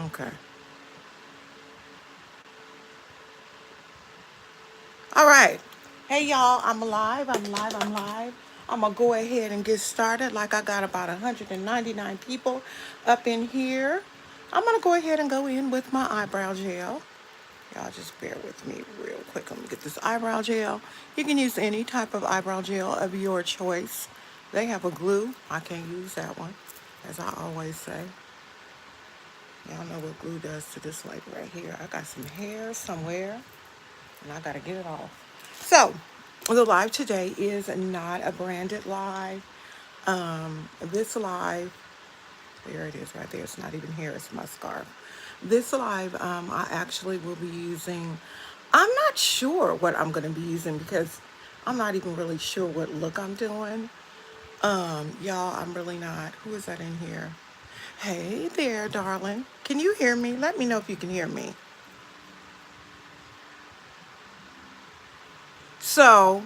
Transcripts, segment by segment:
Okay. All right. Hey, y'all. I'm live. I'm live. I'm live. I'm going to go ahead and get started. Like I got about 199 people up in here. I'm going to go ahead and go in with my eyebrow gel. Y'all just bear with me real quick. Let me get this eyebrow gel. You can use any type of eyebrow gel of your choice. They have a glue. I can't use that one, as I always say. Y'all know what glue does to this lady right here. I got some hair somewhere, and I got to get it off. So, the live today is not a branded live. This live, there it is right there. It's not even here. It's my scarf. This live, I actually will be using, I'm not sure what I'm going to be using because I'm not even really sure what look I'm doing. Y'all, I'm really not. Who is that in here? Hey there, darling. Can you hear me? Let me know if you can hear me. So,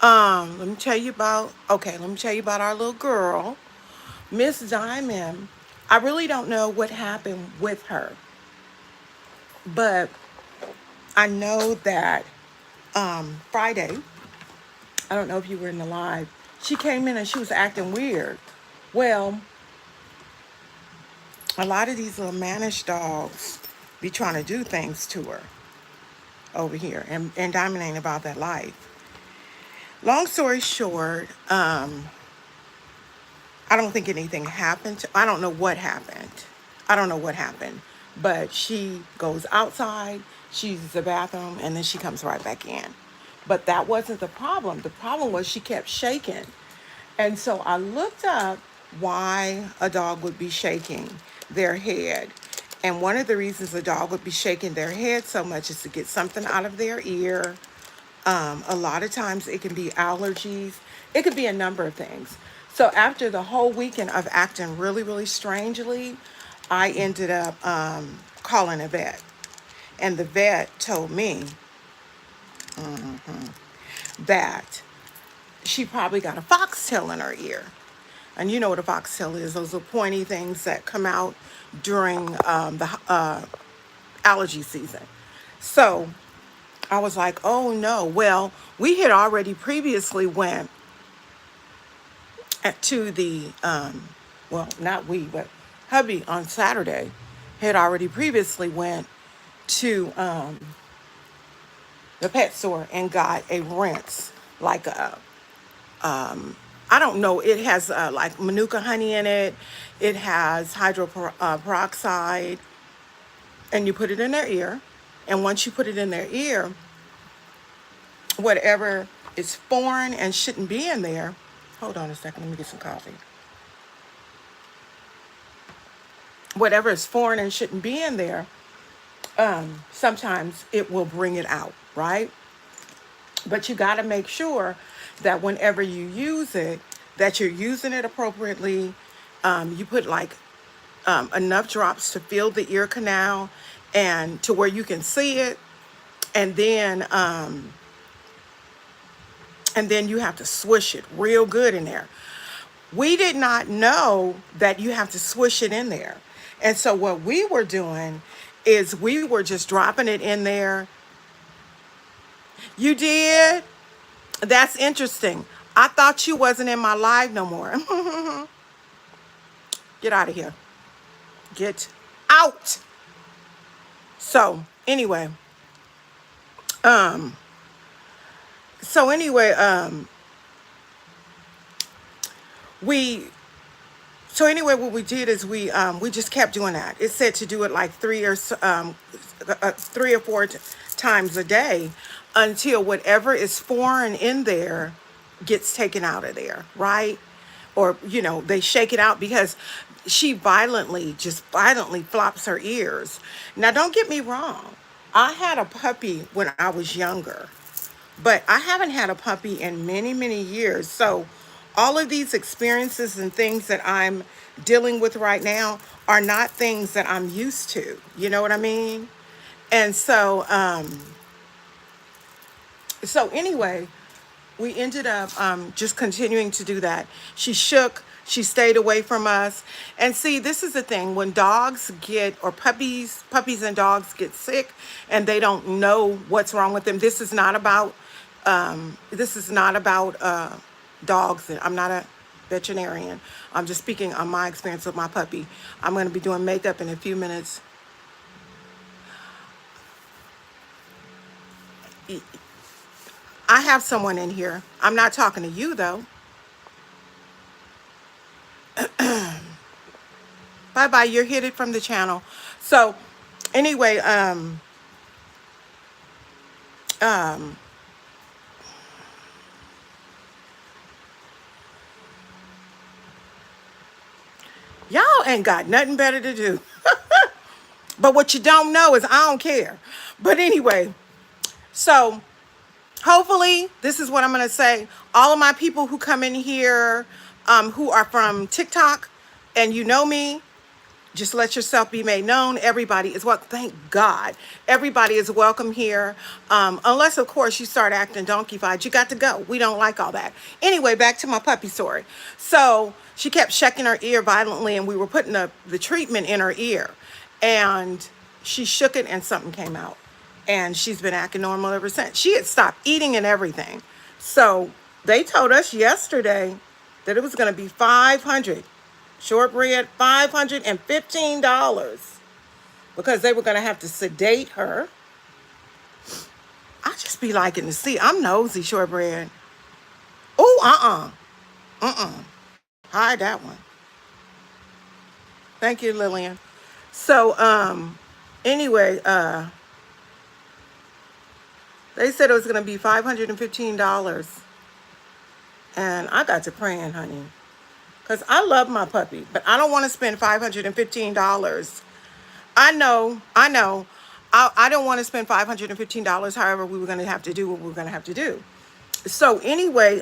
let me tell you about, let me tell you about our little girl, Miss Diamond. I really don't know what happened with her, but I know that Friday, I don't know if you were in the live, she came in and she was acting weird. Well, a lot of these little managed dogs be trying to do things to her over here, and Diamond ain't about that life. Long story short, I don't think anything happened. I don't know what happened. I don't know what happened. But she goes outside, she uses the bathroom, and then she comes right back in. But that wasn't the problem. The problem was she kept shaking. And so I looked up why a dog would be shaking their head. And one of the reasons a dog would be shaking their head so much is to get something out of their ear. A lot of times it can be allergies. It could be a number of things. So after the whole weekend of acting really, really strangely, I ended up calling a vet. And the vet told me that she probably got a foxtail in her ear. And you know what a foxtail is. Those are pointy things that come out during the allergy season. So I was like, oh no. Well, we had already previously went to the, well, not we, but hubby on Saturday had already previously went to the pet store and got a rinse, like a, I don't know, it has like manuka honey in it, it has hydroperoxide, and you put it in their ear. And once you put it in their ear, whatever is foreign and shouldn't be in there, hold on a second, let me get some coffee. Whatever is foreign and shouldn't be in there, sometimes it will bring it out, right? But you got to make sure that whenever you use it, that you're using it appropriately. You put like enough drops to fill the ear canal and to where you can see it, and then you have to swish it real good in there. We did not know that you have to swish it in there. And so what we were doing is we were just dropping it in there. You did? That's interesting. I thought you wasn't in my live no more. Get out of here. Get out. So anyway, um, so anyway, we so anyway, what we did is we just kept doing that. It said to do it like three or four times a day until whatever is foreign in there gets taken out of there, right? Or they shake it out because she just violently flops her ears. Now, don't get me wrong. I had a puppy when I was younger, but I haven't had a puppy in many, many years. So all of these experiences and things that I'm dealing with right now are not things that I'm used to. You know what I mean? And so, so anyway, we ended up just continuing to do that. She shook, she stayed away from us. And see, this is the thing, when dogs get, or puppies and dogs get sick and they don't know what's wrong with them. This is not about dogs. I'm not a veterinarian. I'm just speaking on my experience with my puppy. I'm going to be doing makeup in a few minutes. I have someone in here. I'm not talking to you though. Bye bye. You're hidden from the channel. So anyway, um, y'all ain't got nothing better to do. But what you don't know is I don't care. But anyway, so hopefully this is what I'm going to say. All of my people who come in here, who are from TikTok, and you know me, just let yourself be made known. Everybody is welcome. Thank God. Everybody is welcome here. Unless, of course, you start acting donkey-fied. You got to go. We don't like all that. Anyway, back to my puppy story. So she kept shaking her ear violently, and we were putting the treatment in her ear. And she shook it, and something came out. And she's been acting normal ever since. She had stopped eating and everything. So they told us yesterday that it was going to be $500. Shortbread, $515, because they were going to have to sedate her. I just be liking to see. I'm nosy, Shortbread. Oh, hide that one. Thank you, Lillian. So, anyway, they said it was going to be $515. And I got to praying, honey. Because I love my puppy, but I don't want to spend $515. I know. I don't want to spend $515. However, we were going to have to do what we were going to have to do. So anyway,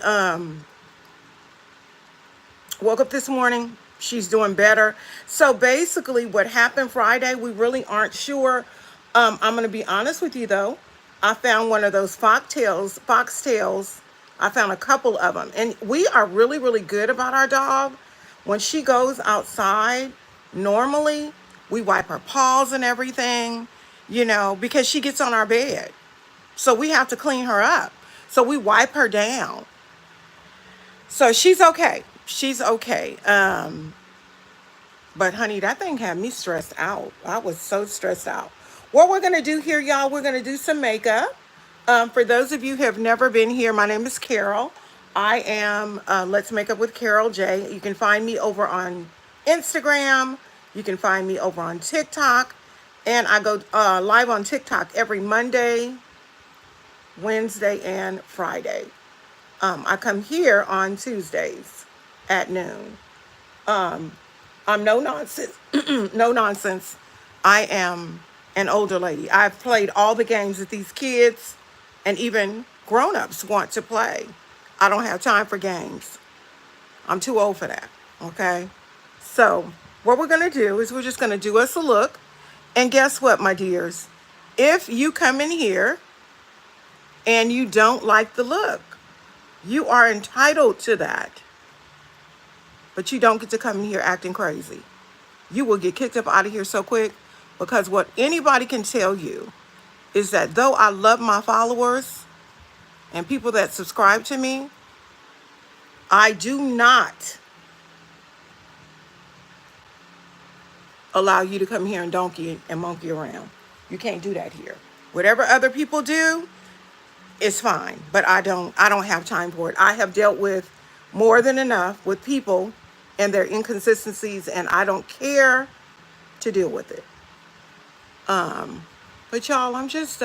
woke up this morning. She's doing better. So basically what happened Friday, we really aren't sure. I'm going to be honest with you, though. I found one of those foxtails. I found a couple of them. And we are really, really good about our dog. When she goes outside, normally we wipe her paws and everything, because she gets on our bed. So we have to clean her up. So we wipe her down. So she's okay. She's okay. But honey, that thing had me stressed out. I was so stressed out. What we're going to do here, y'all, we're going to do some makeup. For those of you who have never been here, my name is Carol. I am Let's Makeup with Carol J. You can find me over on Instagram. You can find me over on TikTok. And I go live on TikTok every Monday, Wednesday, and Friday. I come here on Tuesdays at noon. I'm no nonsense. No nonsense. I am an older lady. I've played all the games that these kids and even grown-ups want to play. I don't have time for games. I'm too old for that, okay? So what we're going to do is we're just going to do us a look. And guess what, my dears? If you come in here and you don't like the look, you are entitled to that. But you don't get to come in here acting crazy. You will get kicked up out of here so quick, because what anybody can tell you is that though I love my followers and people that subscribe to me, I do not allow you to come here and donkey and monkey around. You can't do that here. Whatever other people do is fine, but I don't have time for it. I have dealt with more than enough with people and their inconsistencies, and I don't care to deal with it. But y'all, I'm just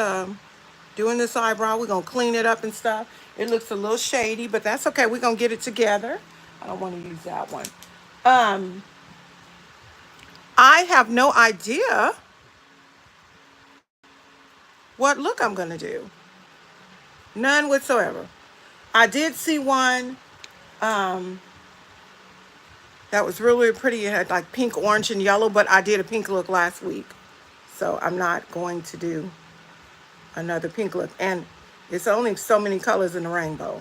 doing this eyebrow. We're going to clean it up and stuff. It looks a little shady, but that's okay. We're going to get it together. I don't want to use that one. I have no idea what look I'm going to do. None whatsoever. I did see one that was really pretty. It had like pink, orange, and yellow, but I did a pink look last week. So I'm not going to do another pink look. And it's only so many colors in the rainbow.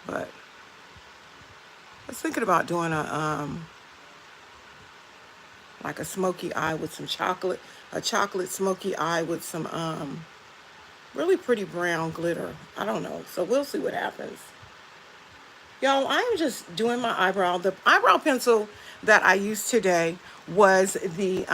But I was thinking about doing like a smoky eye with some chocolate, a chocolate smoky eye with some really pretty brown glitter. I don't know. So we'll see what happens. Y'all, I'm just doing my eyebrow. The eyebrow pencil that I used today was the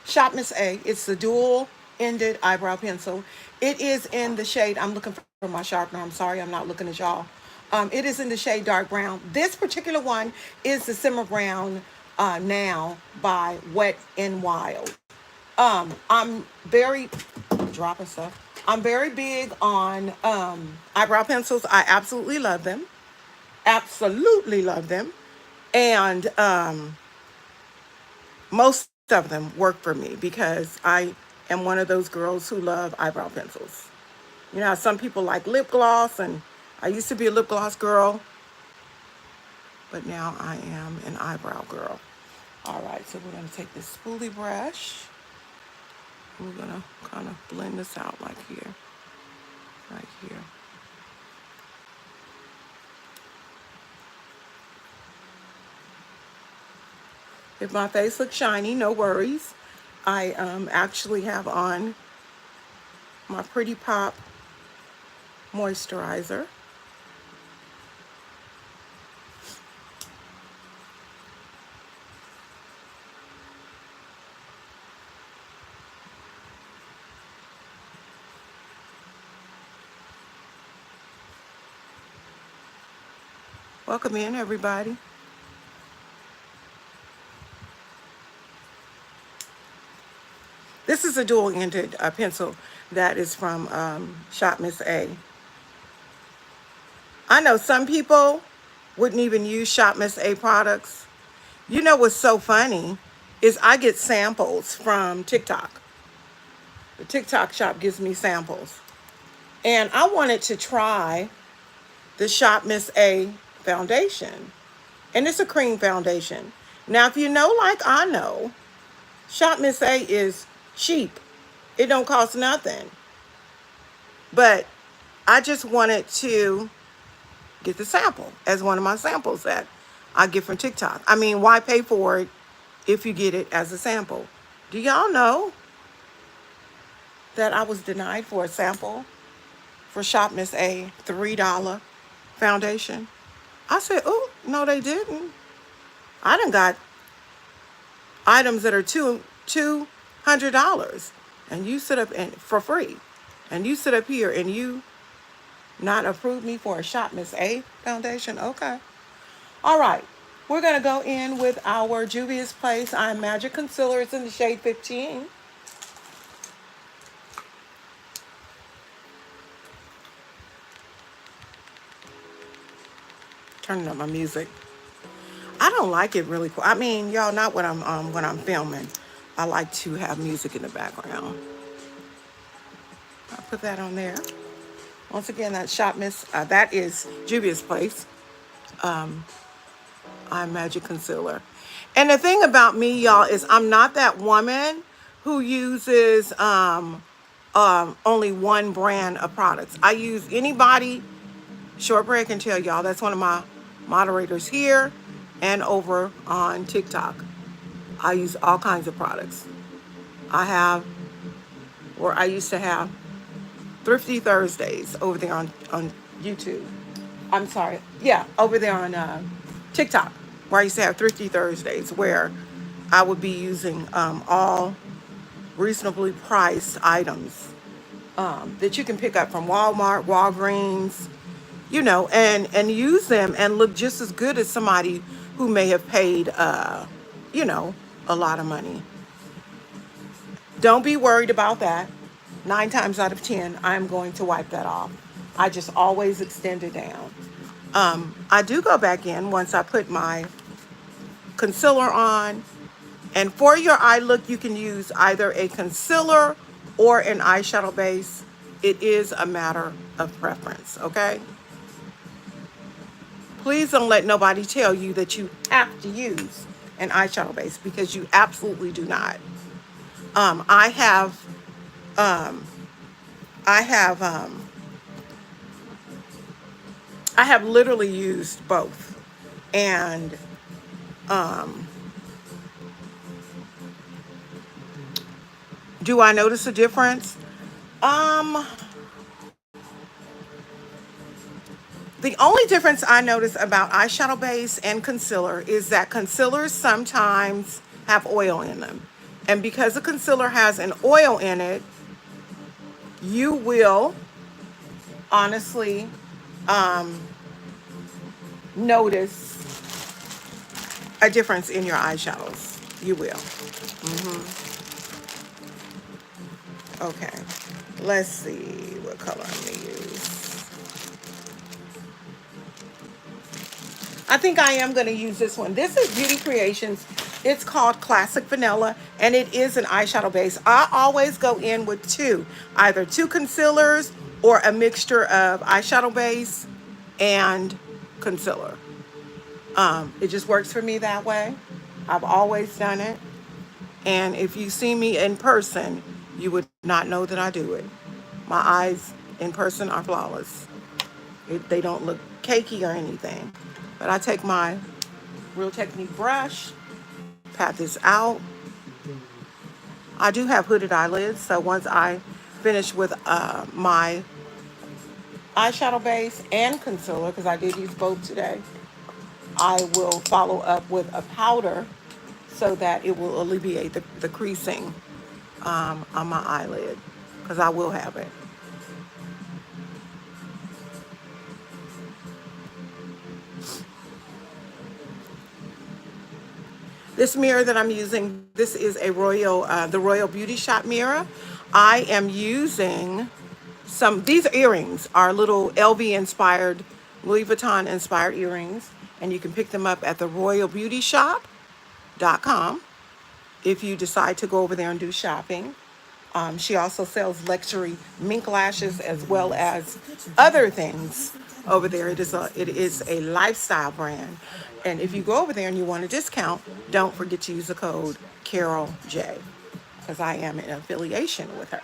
Shop Miss A. It's the dual-ended eyebrow pencil. It is in the shade, I'm looking for my sharpener. I'm sorry, I'm not looking at y'all. It is in the shade dark brown. This particular one is the Simmer Brown Now by Wet n Wild. I'm very dropping stuff. I'm very big on eyebrow pencils. I absolutely love them. Absolutely love them. And most of them work for me because I am one of those girls who love eyebrow pencils. You know, some people like lip gloss, and I used to be a lip gloss girl, but now I am an eyebrow girl. All right, so we're going to take this spoolie brush. We're going to kind of blend this out like here, right here. If my face looks shiny, no worries. I actually have on my Pretty Pop moisturizer. Welcome in, everybody. This is a dual-ended pencil that is from Shop Miss A. I know some people wouldn't even use Shop Miss A products. You know what's so funny is I get samples from TikTok. The TikTok shop gives me samples. And I wanted to try the Shop Miss A foundation. And it's a cream foundation. Now, if you know like I know, Shop Miss A is cheap. It don't cost nothing. But I just wanted to get the sample as one of my samples that I get from TikTok. I mean, why pay for it if you get it as a sample? Do y'all know that I was denied for a sample for Shop Miss A $3 foundation? I said, oh, no, they didn't. I done got items that are $200 and you sit up and for free. And you sit up here and you not approve me for a Shop Miss A foundation? Okay. All right. We're going to go in with our Juvia's Place Eye Magic Concealer. It's in the shade 15. Turning up my music. I don't like it really cool. I mean, y'all, not when I'm filming. I like to have music in the background. I'll put that on there. Once again, that Shop Miss, that is Juvia's Place Eye Magic Concealer. And the thing about me, y'all, is I'm not that woman who uses only one brand of products. I use anybody. Shortbread can tell y'all. That's one of my moderators here and over on TikTok. I use all kinds of products. I used to have Thrifty Thursdays over there on YouTube. I'm sorry. Yeah, over there on TikTok, where I used to have Thrifty Thursdays, where I would be using all reasonably priced items that you can pick up from Walmart, Walgreens, you know, and use them and look just as good as somebody who may have paid, you know, a lot of money. Don't be worried about that. 9 times out of 10, I'm going to wipe that off. I just always extend it down. I do go back in once I put my concealer on. And for your eye look, you can use either a concealer or an eyeshadow base. It is a matter of preference, okay? Please don't let nobody tell you that you have to use an eyeshadow base, because you absolutely do not. I have I have literally used both. And um, do I notice a difference? Um, the only difference I notice about eyeshadow base and concealer is that concealers sometimes have oil in them. And because the concealer has an oil in it, you will honestly notice a difference in your eyeshadows. You will. Okay. Let's see what color I'm going to use. I think I am going to use this one. This is Beauty Creations. It's called Classic Vanilla, and it is an eyeshadow base. I always go in with two, either two concealers or a mixture of eyeshadow base and concealer. It just works for me that way. I've always done it. And if you see me in person, you would not know that I do it. My eyes in person are flawless. They don't look cakey or anything. But I take my Real Technique brush, pat this out. I do have hooded eyelids, so once I finish with my eyeshadow base and concealer, because I did use both today, I will follow up with a powder so that it will alleviate the creasing on my eyelid, because I will have it. This mirror that I'm using, this is a the Royal Beauty Shop mirror. I am using these earrings are little LV inspired, Louis Vuitton inspired earrings, and you can pick them up at the royalbeautyshop.com if you decide to go over there and do shopping. She also sells luxury mink lashes as well as other things over there. It is a lifestyle brand. And if you go over there and you want a discount, don't forget to use the code Carol J, because I am in affiliation with her.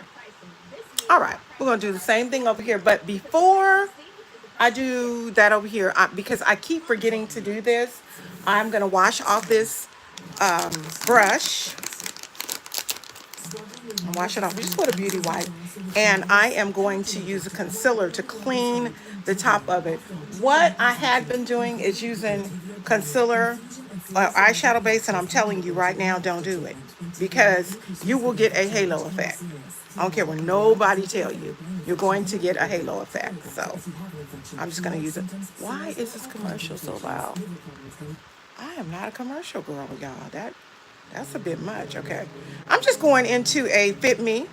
All right, we're going to do the same thing over here. But before I do that over here, because I keep forgetting to do this, I'm going to wash off this brush. Wash it off just with a beauty wipe, and I am going to use a concealer to clean the top of it. What I had been doing is using concealer eyeshadow base, and I'm telling you right now, don't do it, because you will get a halo effect. I don't care what nobody tell you, you're going to get a halo effect. So I'm just going to use it. Why is this commercial so loud? I am not a commercial girl, y'all. That's a bit much. Okay. I'm just going into a Fit Me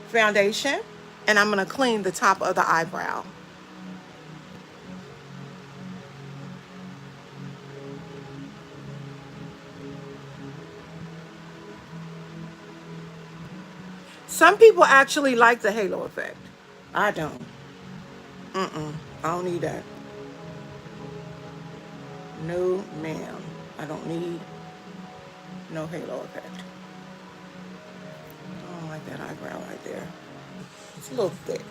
foundation, and I'm going to clean the top of the eyebrow. Some people actually like the halo effect. I don't. I don't need that. No, ma'am. I don't need no halo effect. I don't like that eyebrow right there. It's a little thick.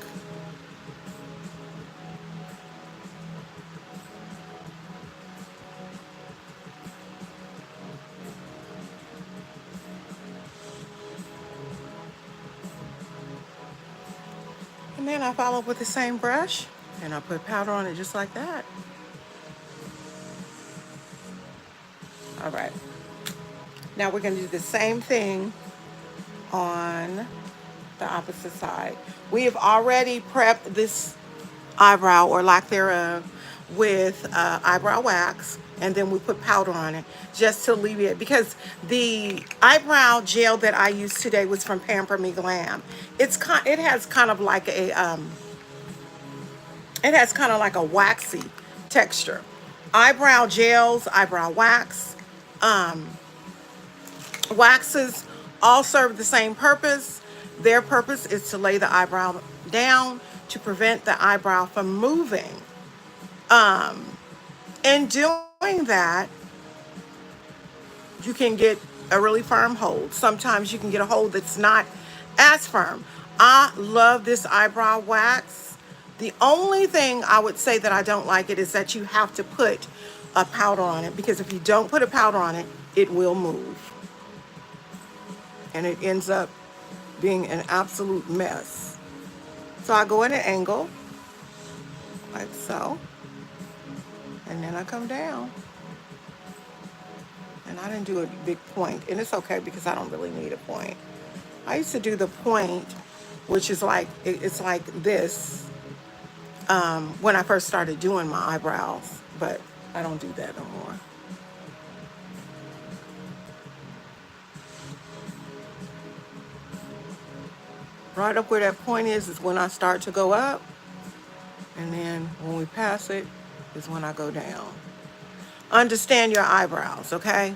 And then I follow up with the same brush, and I put powder on it just like that. All right. Now we're going to do the same thing on the opposite side. We have already prepped this eyebrow, or lack thereof, with eyebrow wax, and then we put powder on it just to alleviate, because the eyebrow gel that I used today was from Pamper Me Glam. It has kind of like a waxy texture. Eyebrow gels, eyebrow wax, waxes all serve the same purpose. Their purpose is to lay the eyebrow down to prevent the eyebrow from moving. In doing that, you can get a really firm hold. Sometimes you can get a hold that's not as firm. I love this eyebrow wax The only thing I would say that I don't like it is that you have to put a powder on it, because if you don't put a powder on it, it will move. And it ends up being an absolute mess. So I go at an angle, like so, and then I come down. And I didn't do a big point, and it's okay because I don't really need a point. I used to do the point, which is like, it's like this, when I first started doing my eyebrows, but I don't do that no more. Right up where that point is when I start to go up, and then when we pass it is when I go down. Understand your eyebrows, okay?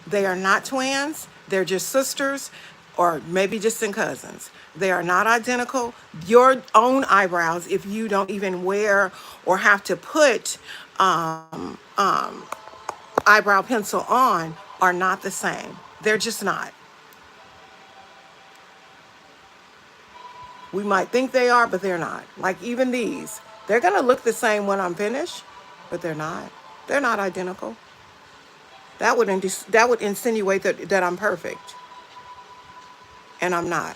They are not twins. They're just sisters, or maybe distant cousins. They are not identical. Your own eyebrows, if you don't even wear or have to put eyebrow pencil on, are not the same. They're just not. We might think they are, but they're not. Like even these, they're gonna look the same when I'm finished, but they're not. They're not identical. That would insinuate that I'm perfect, and I'm not.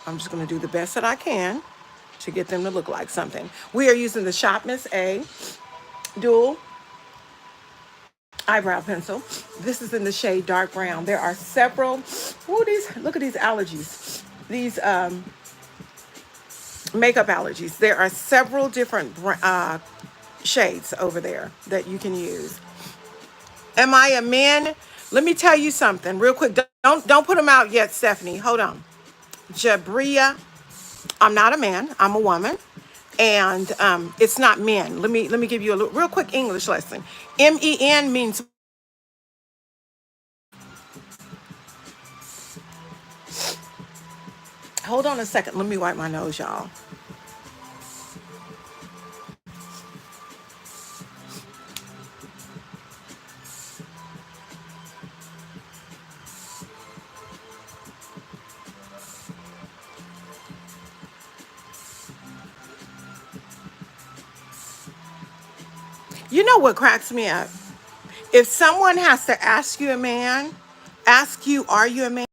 I'm just gonna do the best that I can to get them to look like something. We are using the Shop Miss A dual eyebrow pencil. This is in the shade dark brown. There are several. Oh, look at these allergies. These makeup allergies. There are several different shades over there that you can use. Am I a man? Let me tell you something real quick. Don't put them out yet, Stephanie. Hold on. Jabria, I'm not a man. I'm a woman, and it's not men. Let me give you a real quick English lesson. MEN means. Hold on a second. Let me wipe my nose, y'all. You know what cracks me up? If someone has to ask you, are you a man?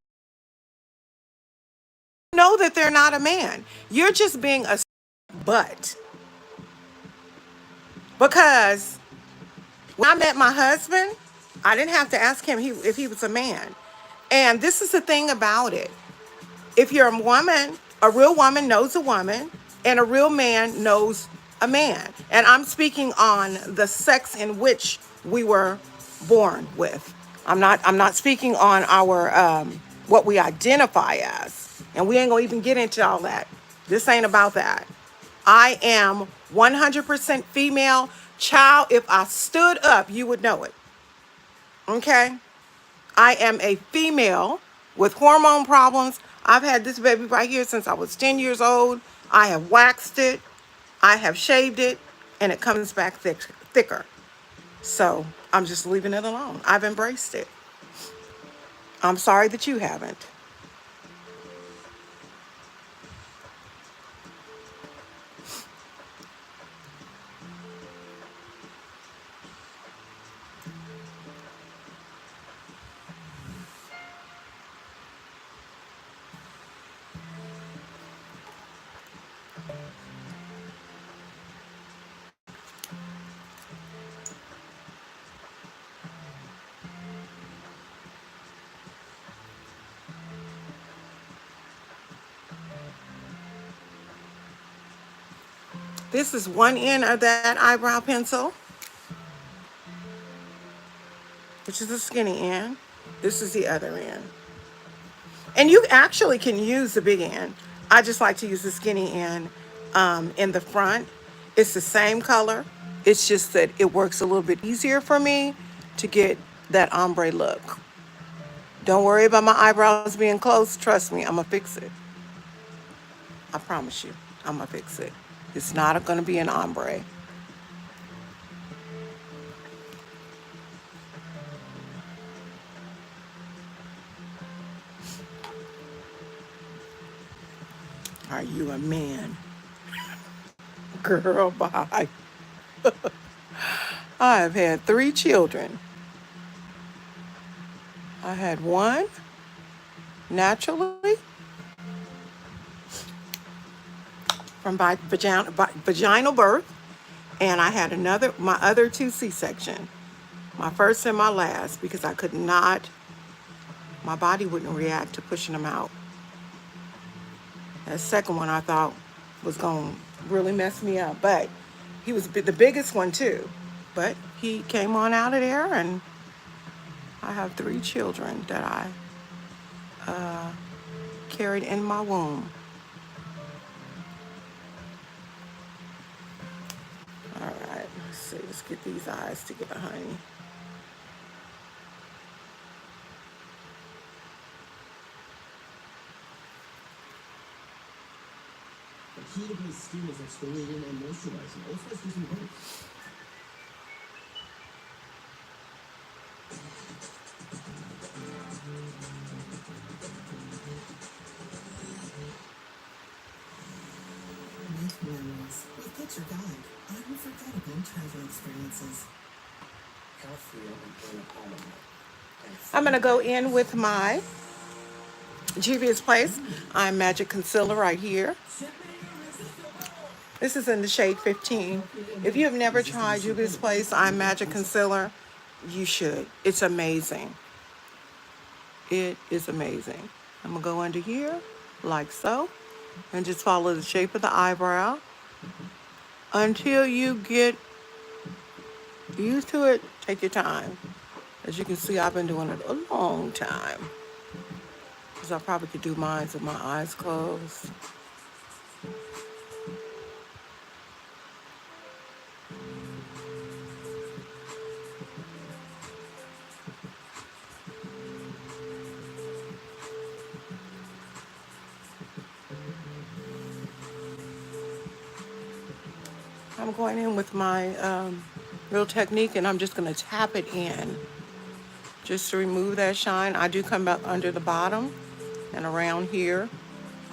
Know that they're not a man. You're just being a butt. Because when I met my husband, I didn't have to ask him if he was a man. And this is the thing about it. If you're a woman, a real woman knows a woman, and a real man knows a man. And I'm speaking on the sex in which we were born with. I'm not speaking on our what we identify as. And we ain't gonna even get into all that. This ain't about that. I am 100% female. Child, if I stood up, you would know it. Okay? I am a female with hormone problems. I've had this baby right here since I was 10 years old. I have waxed it, I have shaved it, and it comes back thicker. So I'm just leaving it alone. I've embraced it. I'm sorry that you haven't. This is one end of that eyebrow pencil, which is the skinny end. This is the other end. And you actually can use the big end. I just like to use the skinny end in the front. It's the same color. It's just that it works a little bit easier for me to get that ombre look. Don't worry about my eyebrows being close. Trust me, I'm going to fix it. I promise you, I'm going to fix it. It's not going to be an ombre. All right, you a man. Girl, bye. I have had 3 children. I had one naturally from vaginal birth, and I had my other 2 C-section, my first and my last, because I could not, my body wouldn't react to pushing them out. That second one I thought was going to really mess me up, but he was the biggest one too. But he came on out of there, and I have 3 children that I carried in my womb. All right, let's see. Let's get these eyes together, honey. The key to my skin is exfoliating and moisturizing. Also, it's using both. Make memories with Picture Guide. Unforgettable travel experiences. I'm going to go in with my Juvia's Place Eye Magic Concealer right here. This is in the shade 15. If you have never tried Juvia's Place Eye Magic Concealer, you should. It's amazing. It is amazing. I'm going to go under here like so and just follow the shape of the eyebrow until you get used to it. Take your time. As you can see, I've been doing it a long time, because I probably could do mine with my eyes closed. I'm going in with my Real Technique, and I'm just going to tap it in just to remove that shine. I do come up under the bottom and around here.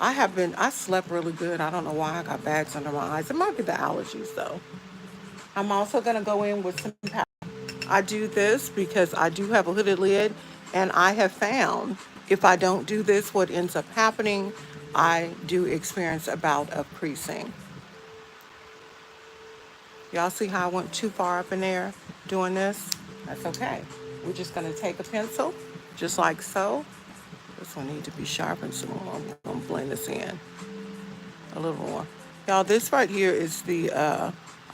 I slept really good. I don't know why I got bags under my eyes. It might be the allergies though. I'm also going to go in with some powder. I do this because I do have a hooded lid, and I have found if I don't do this, what ends up happening, I do experience a bout of creasing. Y'all see how I went too far up in there doing this? That's okay. We're just going to take a pencil, just like so. This one needs to be sharpened some more. I'm going to blend this in a little more. Y'all, this right here is the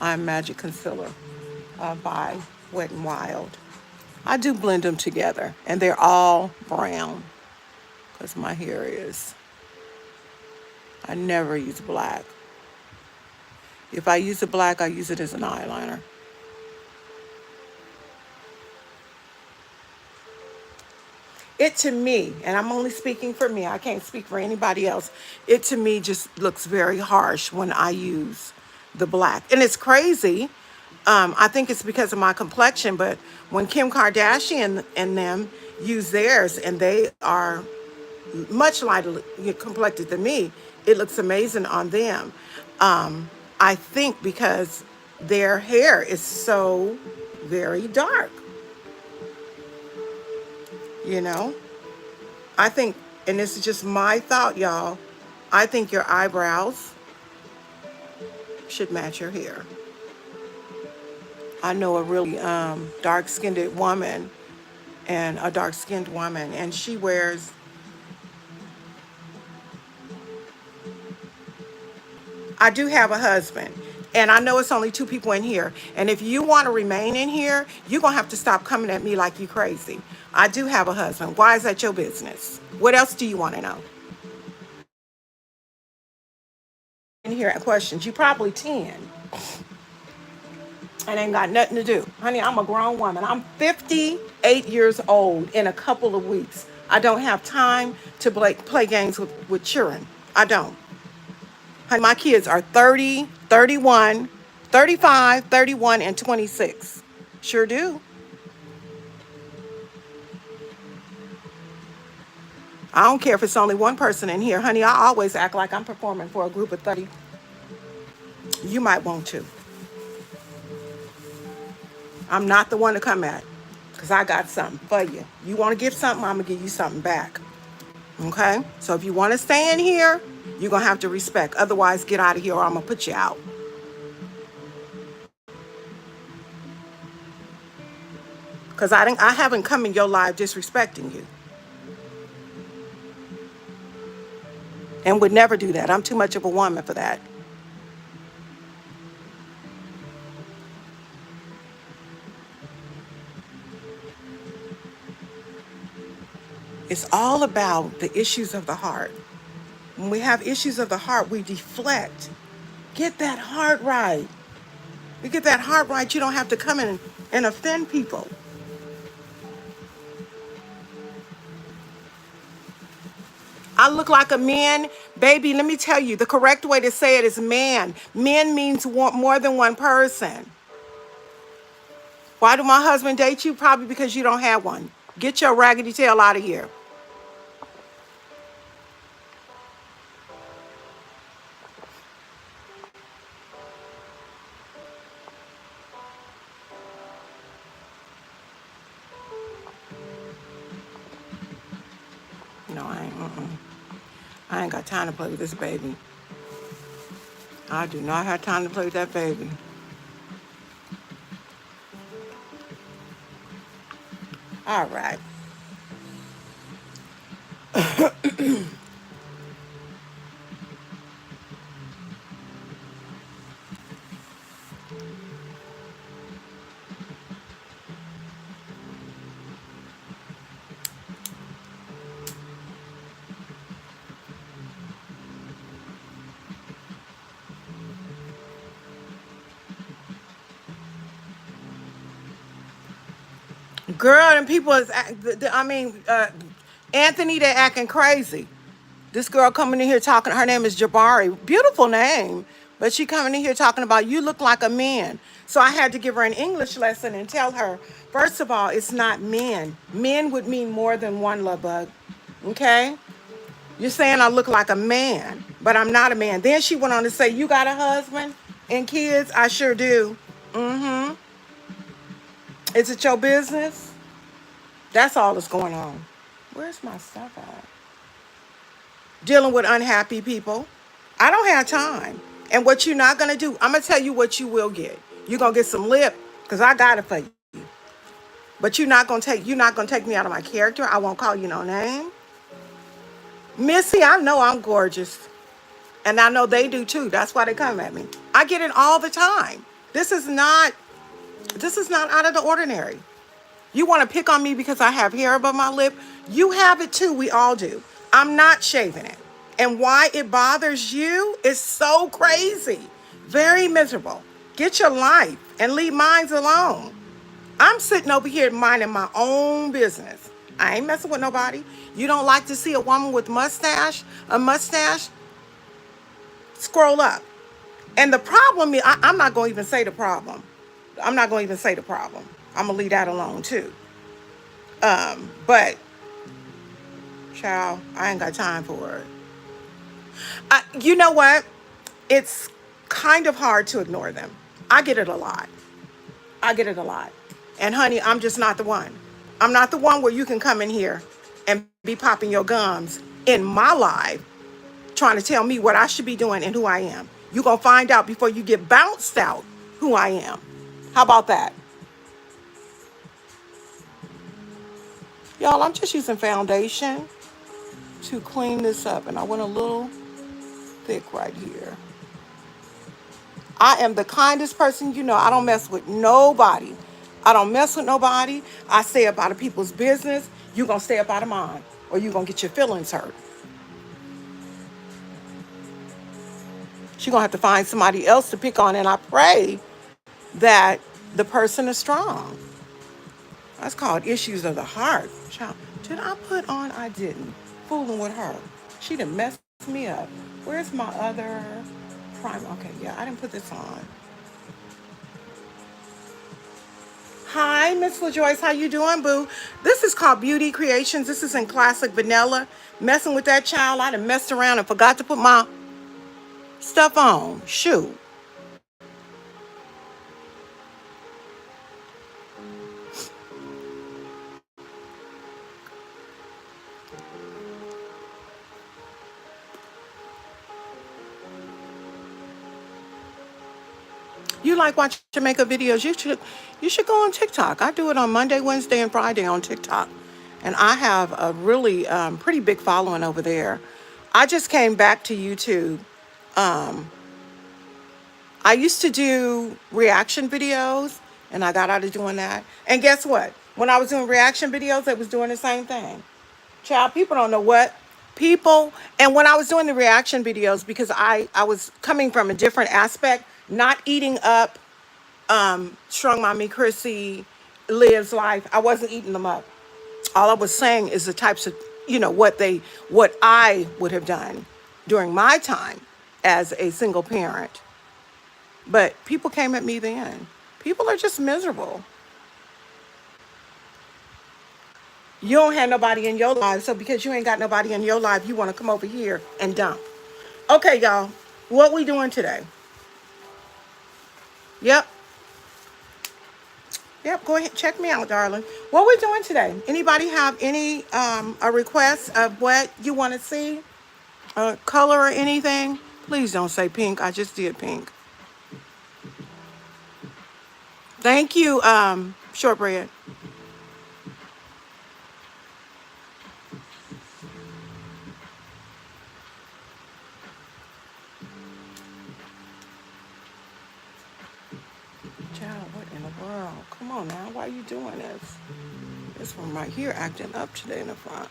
Eye Magic Concealer by Wet n Wild. I do blend them together, and they're all brown because my hair is. I never use black. If I use the black, I use it as an eyeliner. It to me, and I'm only speaking for me, I can't speak for anybody else, it to me just looks very harsh when I use the black. And it's crazy. I think it's because of my complexion, but when Kim Kardashian and them use theirs and they are much lighter complected than me, it looks amazing on them. I think because their hair is so very dark, you know? I think, and this is just my thought, y'all, I think your eyebrows should match your hair. I know a really dark-skinned woman, and she wears, I do have a husband, and I know it's only 2 people in here, and if you want to remain in here, you're going to have to stop coming at me like you crazy. I do have a husband. Why is that your business? What else do you want to know? In here at questions, you probably 10. And ain't got nothing to do. Honey, I'm a grown woman. I'm 58 years old in a couple of weeks. I don't have time to play games with children. I don't. Honey, my kids are 30, 31, 35, 31, and 26. Sure do. I don't care if it's only one person in here. Honey, I always act like I'm performing for a group of 30. You might want to. I'm not the one to come at because I got something for you. You want to give something, I'm going to give you something back. Okay? So if you want to stay in here, you're going to have to respect. Otherwise, get out of here or I'm going to put you out. Because I haven't come in your life disrespecting you. And would never do that. I'm too much of a woman for that. It's all about the issues of the heart. When we have issues of the heart, we deflect. Get that heart right. You get that heart right, you don't have to come in and offend people. I look like a man. Baby, let me tell you, the correct way to say it is man. Men means more than one person. Why do my husband date you? Probably because you don't have one. Get your raggedy tail out of here. No, I ain't. I ain't got time to play with this baby. I do not have time to play with that baby. All right. Girl, and people is, Anthony, they acting crazy. This girl coming in here talking, her name is Jabari. Beautiful name. But she coming in here talking about you look like a man. So I had to give her an English lesson and tell her, first of all, it's not men. Men would mean more than one, love bug. Okay? You're saying I look like a man, but I'm not a man. Then she went on to say, you got a husband and kids? I sure do. Mm-hmm. Is it your business? That's all that's going on. Where's my stuff at? Dealing with unhappy people. I don't have time. And what you're not going to do, I'm going to tell you what you will get. You're going to get some lip because I got it for you. But you're not going to take me out of my character. I won't call you no name. Missy, I know I'm gorgeous. And I know they do too. That's why they come at me. I get it all the time. This is not out of the ordinary. You want to pick on me because I have hair above my lip? You have it too. We all do. I'm not shaving it. And why it bothers you is so crazy. Very miserable. Get your life and leave mine alone. I'm sitting over here minding my own business. I ain't messing with nobody. You don't like to see a woman with a mustache? Scroll up. And the problem is, I'm not going to even say the problem. I'm not going to even say the problem. I'm going to leave that alone too. But, child, I ain't got time for it. You know what? It's kind of hard to ignore them. I get it a lot. I get it a lot. And honey, I'm just not the one. I'm not the one where you can come in here and be popping your gums in my life, trying to tell me what I should be doing and who I am. You're going to find out before you get bounced out who I am. How about that? Y'all, I'm just using foundation to clean this up. And I went a little thick right here. I am the kindest person you know. I don't mess with nobody. I don't mess with nobody. I stay up out of people's business. You're going to stay up out of mine, or you're going to get your feelings hurt. She's going to have to find somebody else to pick on, and I pray that the person is strong. That's called issues of the heart. Child, did I put on? I didn't. Fooling with her. She done messed me up. Where's my other prime? Okay, yeah, I didn't put this on. Hi, Miss LaJoyce. How you doing, boo? This is called Beauty Creations. This is in classic vanilla. Messing with that child. I done messed around and forgot to put my stuff on. Shoot. You like watching makeup videos? You should go on TikTok. I do it on Monday, Wednesday, and Friday on TikTok, and I have a really pretty big following over there. I just came back to YouTube. Um, I used to do reaction videos, and I got out of doing that. And guess what? When I was doing reaction videos, I was doing the same thing. Child, people don't know what people. And when I was doing the reaction videos, because I was coming from a different aspect, not eating up Strong Mommy Chrissy Lives Life. I wasn't eating them up. All I was saying is the types of, what I would have done during my time as a single parent. But people came at me then. People are just miserable. You don't have nobody in your life, so because you ain't got nobody in your life, you want to come over here and dump. Okay, y'all, what we doing today? Yep, yep. Go ahead, check me out, darling. What we doing today? Anybody have any a request of what you want to see, color or anything? Please don't say pink. I just did pink. Thank you, shortbread. Child, what in the world? Come on now, why are you doing this? This one right here acting up today in the front.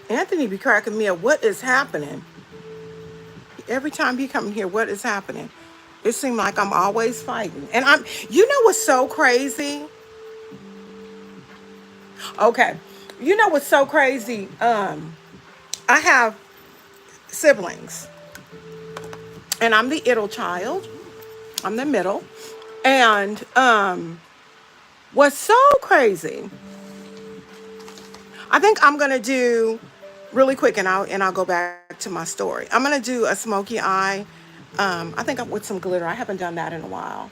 Anthony be cracking me up. What is happening? Every time he come in here, what is happening? It seems like I'm always fighting. And you know what's so crazy? Okay. You know what's so crazy? I have siblings. And I'm the middle child. I'm the middle. And what's so crazy? I think I'm gonna do really quick, and I'll go back to my story. I'm gonna do a smoky eye. I think with some glitter. I haven't done that in a while.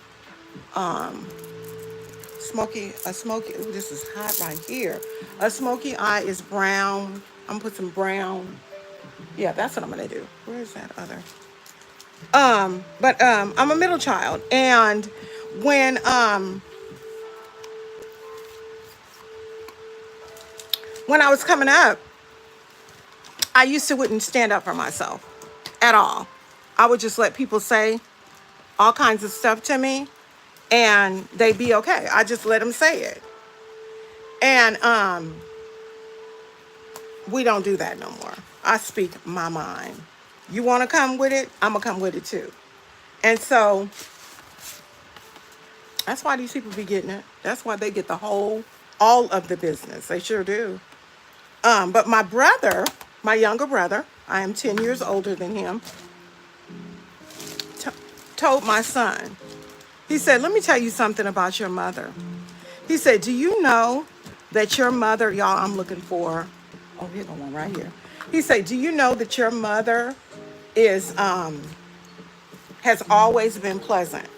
Smoky. Ooh, this is hot right here. A smoky eye is brown. I'm gonna put some brown. Yeah, that's what I'm gonna do. Where is that other? But I'm a middle child, and when when I was coming up, I used to wouldn't stand up for myself at all. I would just let people say all kinds of stuff to me, and they'd be okay. I just let them say it, and we don't do that no more. I speak my mind. You want to come with it? I'm gonna come with it too. And so that's why these people be getting it. That's why they get all of the business. They sure do. But my brother, my younger brother, I am 10 years older than him, t- told my son, he said, let me tell you something about your mother. He said, do you know that your mother, y'all, I'm looking for, oh, here's the one right here. He said, do you know that your mother is, has always been pleasant?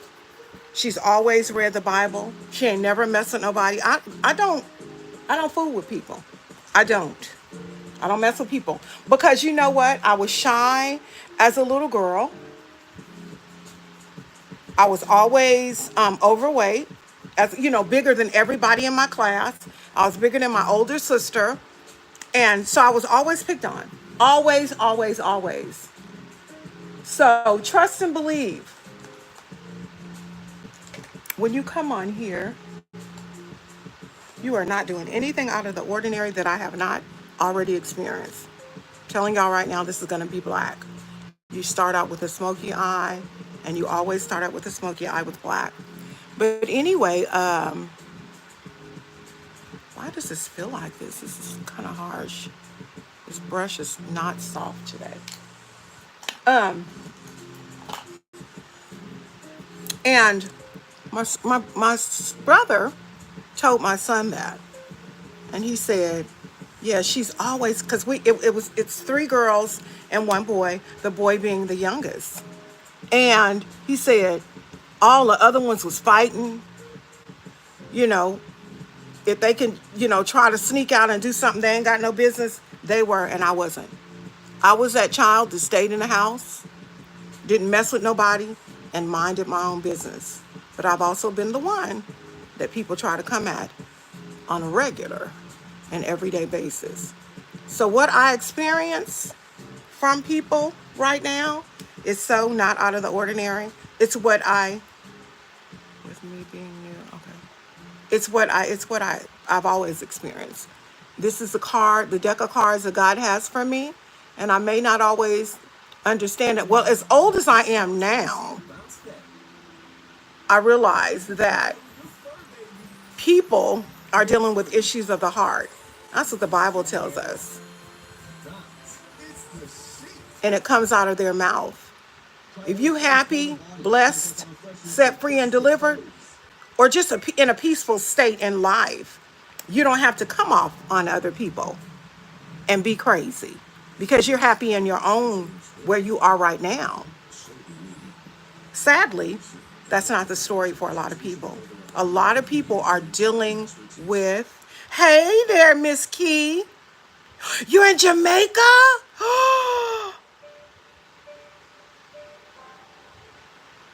She's always read the Bible. She ain't never messed with nobody. I don't fool with people. I don't. I don't mess with people. Because you know what? I was shy as a little girl. I was always overweight, as you know, bigger than everybody in my class. I was bigger than my older sister. And so I was always picked on. Always, always, always. So trust and believe. When you come on here, you are not doing anything out of the ordinary that I have not already experienced. Telling y'all right now, this is going to be black. You start out with a smoky eye, and you always start out with a smoky eye with black. But anyway, why does this feel like this? This is kind of harsh. This brush is not soft today. Um, and my brother told my son that, and he said, "Yeah, she's always because it's three girls and one boy. The boy being the youngest." And he said all the other ones was fighting. You know, if they can, try to sneak out and do something they ain't got no business, they were, and I wasn't. I was that child that stayed in the house, didn't mess with nobody, and minded my own business. But I've also been the one that people try to come at on a regular and everyday basis. So what I experience from people right now is so not out of the ordinary. It's what I, with me being new, okay. I've always experienced. This is the deck of cards that God has for me, and I may not always understand it. Well, as old as I am now, I realize that people are dealing with issues of the heart. That's what the Bible tells us. And it comes out of their mouth. If you happy, blessed, set free and delivered, or just in a peaceful state in life, you don't have to come off on other people and be crazy because you're happy in your own where you are right now. Sadly, that's not the story for a lot of people. A lot of people are dealing with, hey there, Miss Key. You're in Jamaica?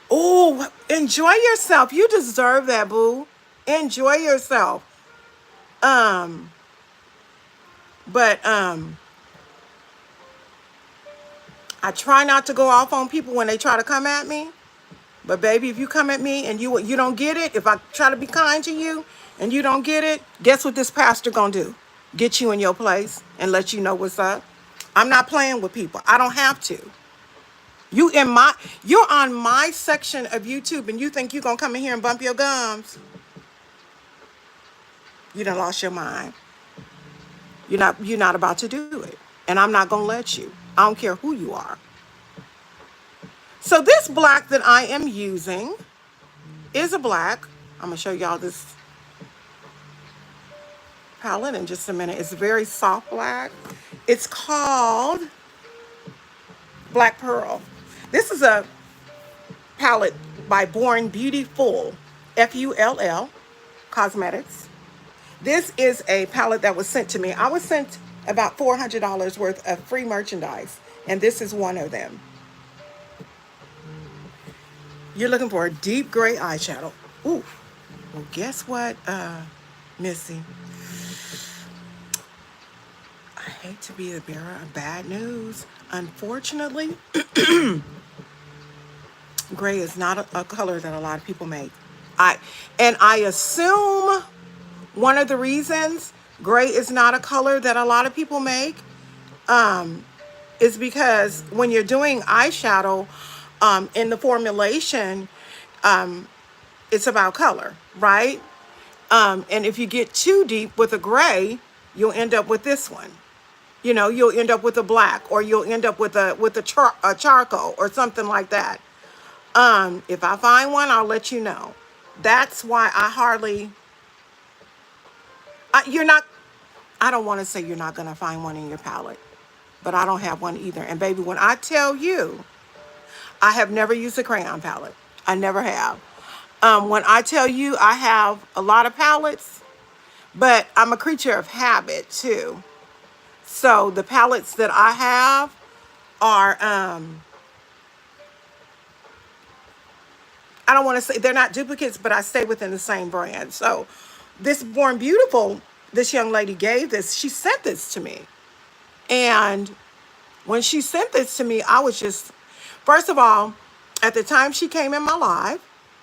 Oh, enjoy yourself. You deserve that, boo. Enjoy yourself. Um, but I try not to go off on people when they try to come at me. But baby, if you come at me and you don't get it, if I try to be kind to you and you don't get it, guess what this pastor gonna do? Get you in your place and let you know what's up. I'm not playing with people. I don't have to. You're on my section of YouTube and you think you're gonna come in here and bump your gums. You done lost your mind. You're not about to do it. And I'm not gonna let you. I don't care who you are. So this black that I am using is a black. I'm gonna show y'all this palette in just a minute. It's a very soft black. It's called Black Pearl. This is a palette by Born Beautiful, Full Cosmetics. This is a palette that was sent to me. I was sent about $400 worth of free merchandise, and this is one of them. You're looking for a deep gray eyeshadow. Ooh, well, guess what, Missy? I hate to be the bearer of bad news. Unfortunately, gray is not a color that a lot of people make. I assume one of the reasons gray is not a color that a lot of people make is because when you're doing eyeshadow in the formulation, it's about color, right? And if you get too deep with a gray, you'll end up with this one. You'll end up with a black, or you'll end up with a charcoal or something like that. If I find one, I'll let you know. That's why I don't want to say you're not going to find one in your palette, but I don't have one either. And baby, when I tell you, I have never used a crayon palette. I never have. When I tell you I have a lot of palettes, but I'm a creature of habit too. So the palettes that I have are, I don't want to say they're not duplicates, but I stay within the same brand. So this Born Beautiful, this young lady gave this, she sent this to me. And when she sent this to me, I was just, first of all, at the time she came in my live,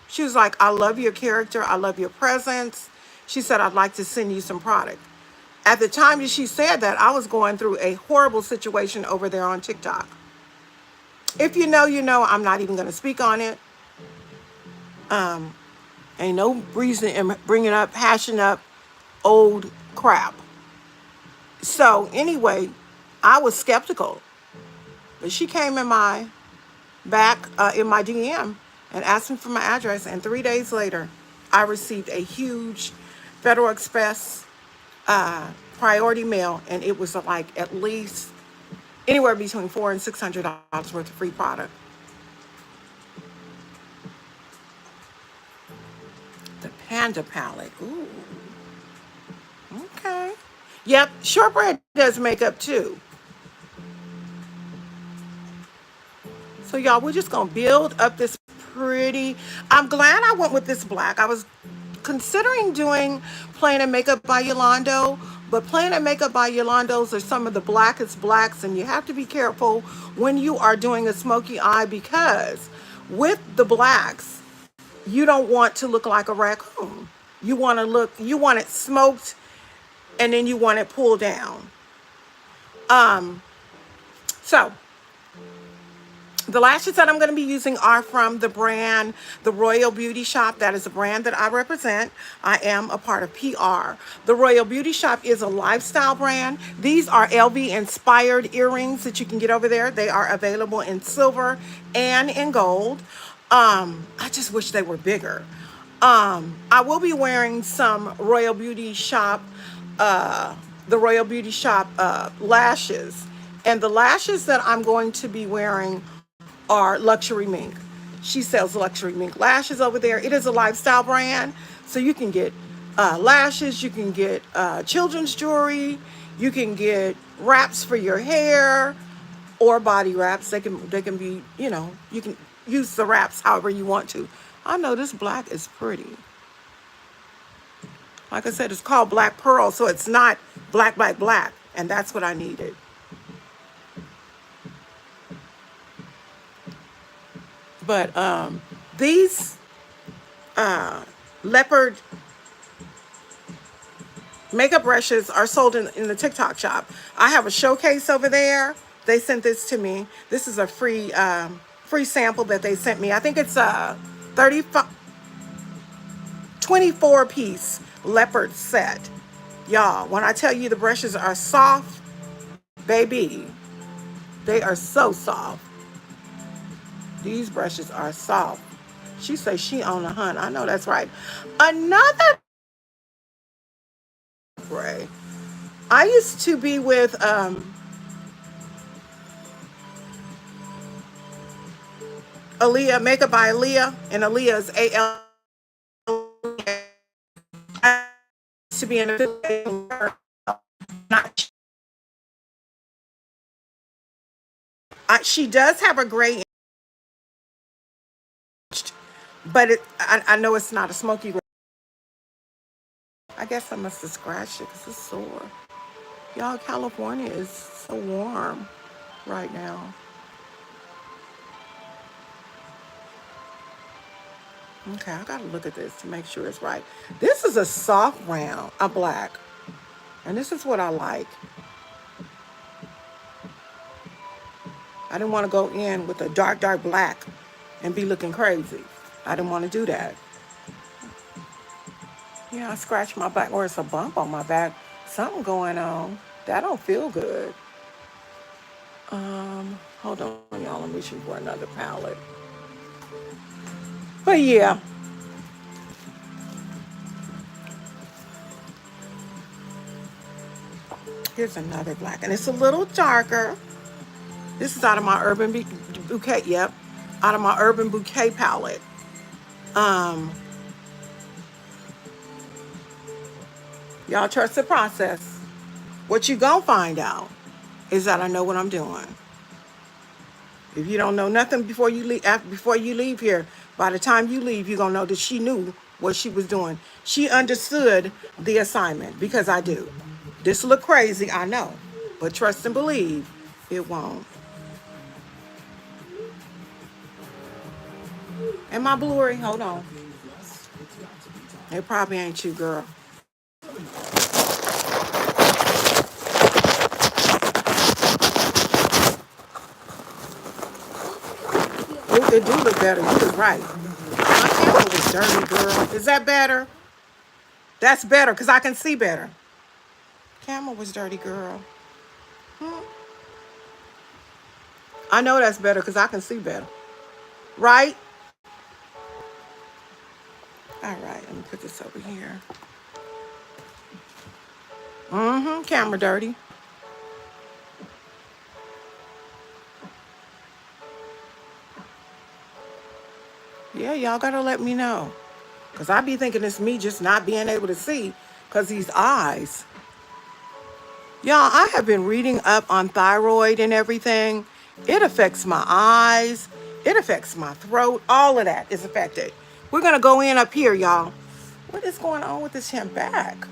she was like, I love your character. I love your presence. She said, I'd like to send you some product. At the time that she said that, I was going through a horrible situation over there on TikTok. If you know, you know. I'm not even going to speak on it. Ain't no reason in bringing up, hashing up old crap. So anyway, I was skeptical, but she came in my back in my DM and asked me for my address. And 3 days later, I received a huge Federal Express priority mail, and it was like at least anywhere between $400 and $600 worth of free product. The Panda palette. Ooh, okay. Yep, Shortbread does makeup too. So y'all, we're just gonna build up this pretty. I'm glad I went with this black. I was considering doing Planet Makeup by Yolando, but Planet Makeup by Yolando's are some of the blackest blacks, and you have to be careful when you are doing a smoky eye because with the blacks, you don't want to look like a raccoon. You want it smoked, and then you want it pulled down. Um, so the lashes that I'm going to be using are from the brand, the Royal Beauty Shop. That is a brand that I represent. I am a part of PR. The Royal Beauty Shop is a lifestyle brand. These are LV inspired earrings that you can get over there. They are available in silver and in gold. I just wish they were bigger. I will be wearing some Royal Beauty Shop, the Royal Beauty Shop lashes. And the lashes that I'm going to be wearing are Luxury Mink. She sells Luxury Mink lashes over there. It is a lifestyle brand, so you can get lashes, you can get children's jewelry, you can get wraps for your hair, or body wraps. They can be, you can use the wraps however you want to. I know this black is pretty. Like I said, it's called Black Pearl, so it's not black, black, black, and that's what I needed. But these leopard makeup brushes are sold in the TikTok shop. I have a showcase over there. They sent this to me. This is a free sample that they sent me. I think it's a 24-piece leopard set. Y'all, when I tell you the brushes are soft, baby, they are so soft. These brushes are soft. She says she on a hunt. I know that's right. Another spray. I used to be with Aaliyah, Makeup by Aaliyah, and Aaliyah is A-L. I used to be in a not. She does have a gray, but I know it's not a smoky gray. I guess I must have scratched it because it's sore. Y'all, California is so warm right now. Okay, I gotta look at this to make sure it's right. This is a soft round, a black. And this is what I like. I didn't want to go in with a dark, dark black and be looking crazy. I didn't want to do that. Yeah, I scratched my back, or it's a bump on my back. Something going on. That don't feel good. Hold on, y'all. I'm reaching for another palette. But yeah. Here's another black, and it's a little darker. This is out of my Urban Bouquet. Yep, out of my Urban Bouquet palette. Y'all trust the process. What you gonna find out is that I know what I'm doing. If you don't know nothing before you leave here, by the time you leave, you're gonna know that she knew what she was doing. She understood the assignment because I do. This look crazy, I know, but trust and believe it won't. Am I blurry? Hold on. It probably ain't you, girl. Oh, it do look better. You was right. My camera was dirty, girl. Is that better? That's better because I can see better. Camera was dirty, girl. I know that's better because I can see better. Right? All right, let me put this over here. Camera dirty. Yeah, y'all gotta let me know. Because I be thinking it's me just not being able to see because these eyes. Y'all, I have been reading up on thyroid and everything. It affects my eyes. It affects my throat. All of that is affected. We're going to go in up here, y'all. What is going on with this here back?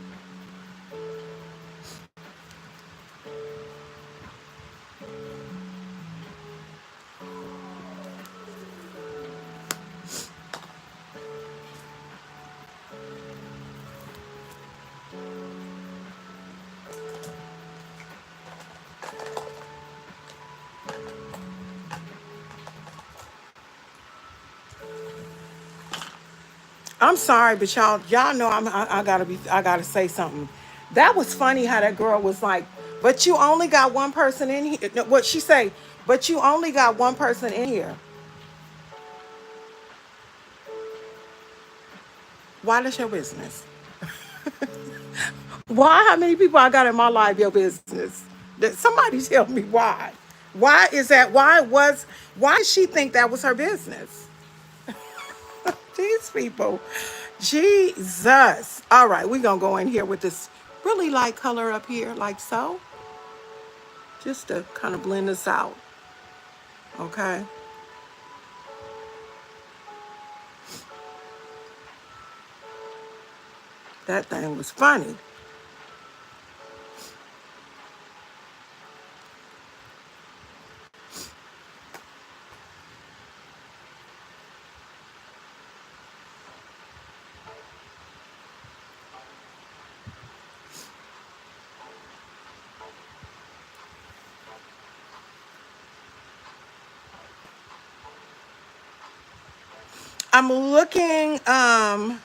I'm sorry, but y'all know I gotta say something. That was funny how that girl was like, but you only got one person in here. No, what she say? But you only got one person in here. Why that's your business? Why? How many people I got in my life? Your business. Somebody tell me why. Why is that? Why did she think that was her business? These people. Jesus. All right, we're gonna go in here with this really light color up here, like so. Just to kind of blend this out. Okay. That thing was funny. I'm looking in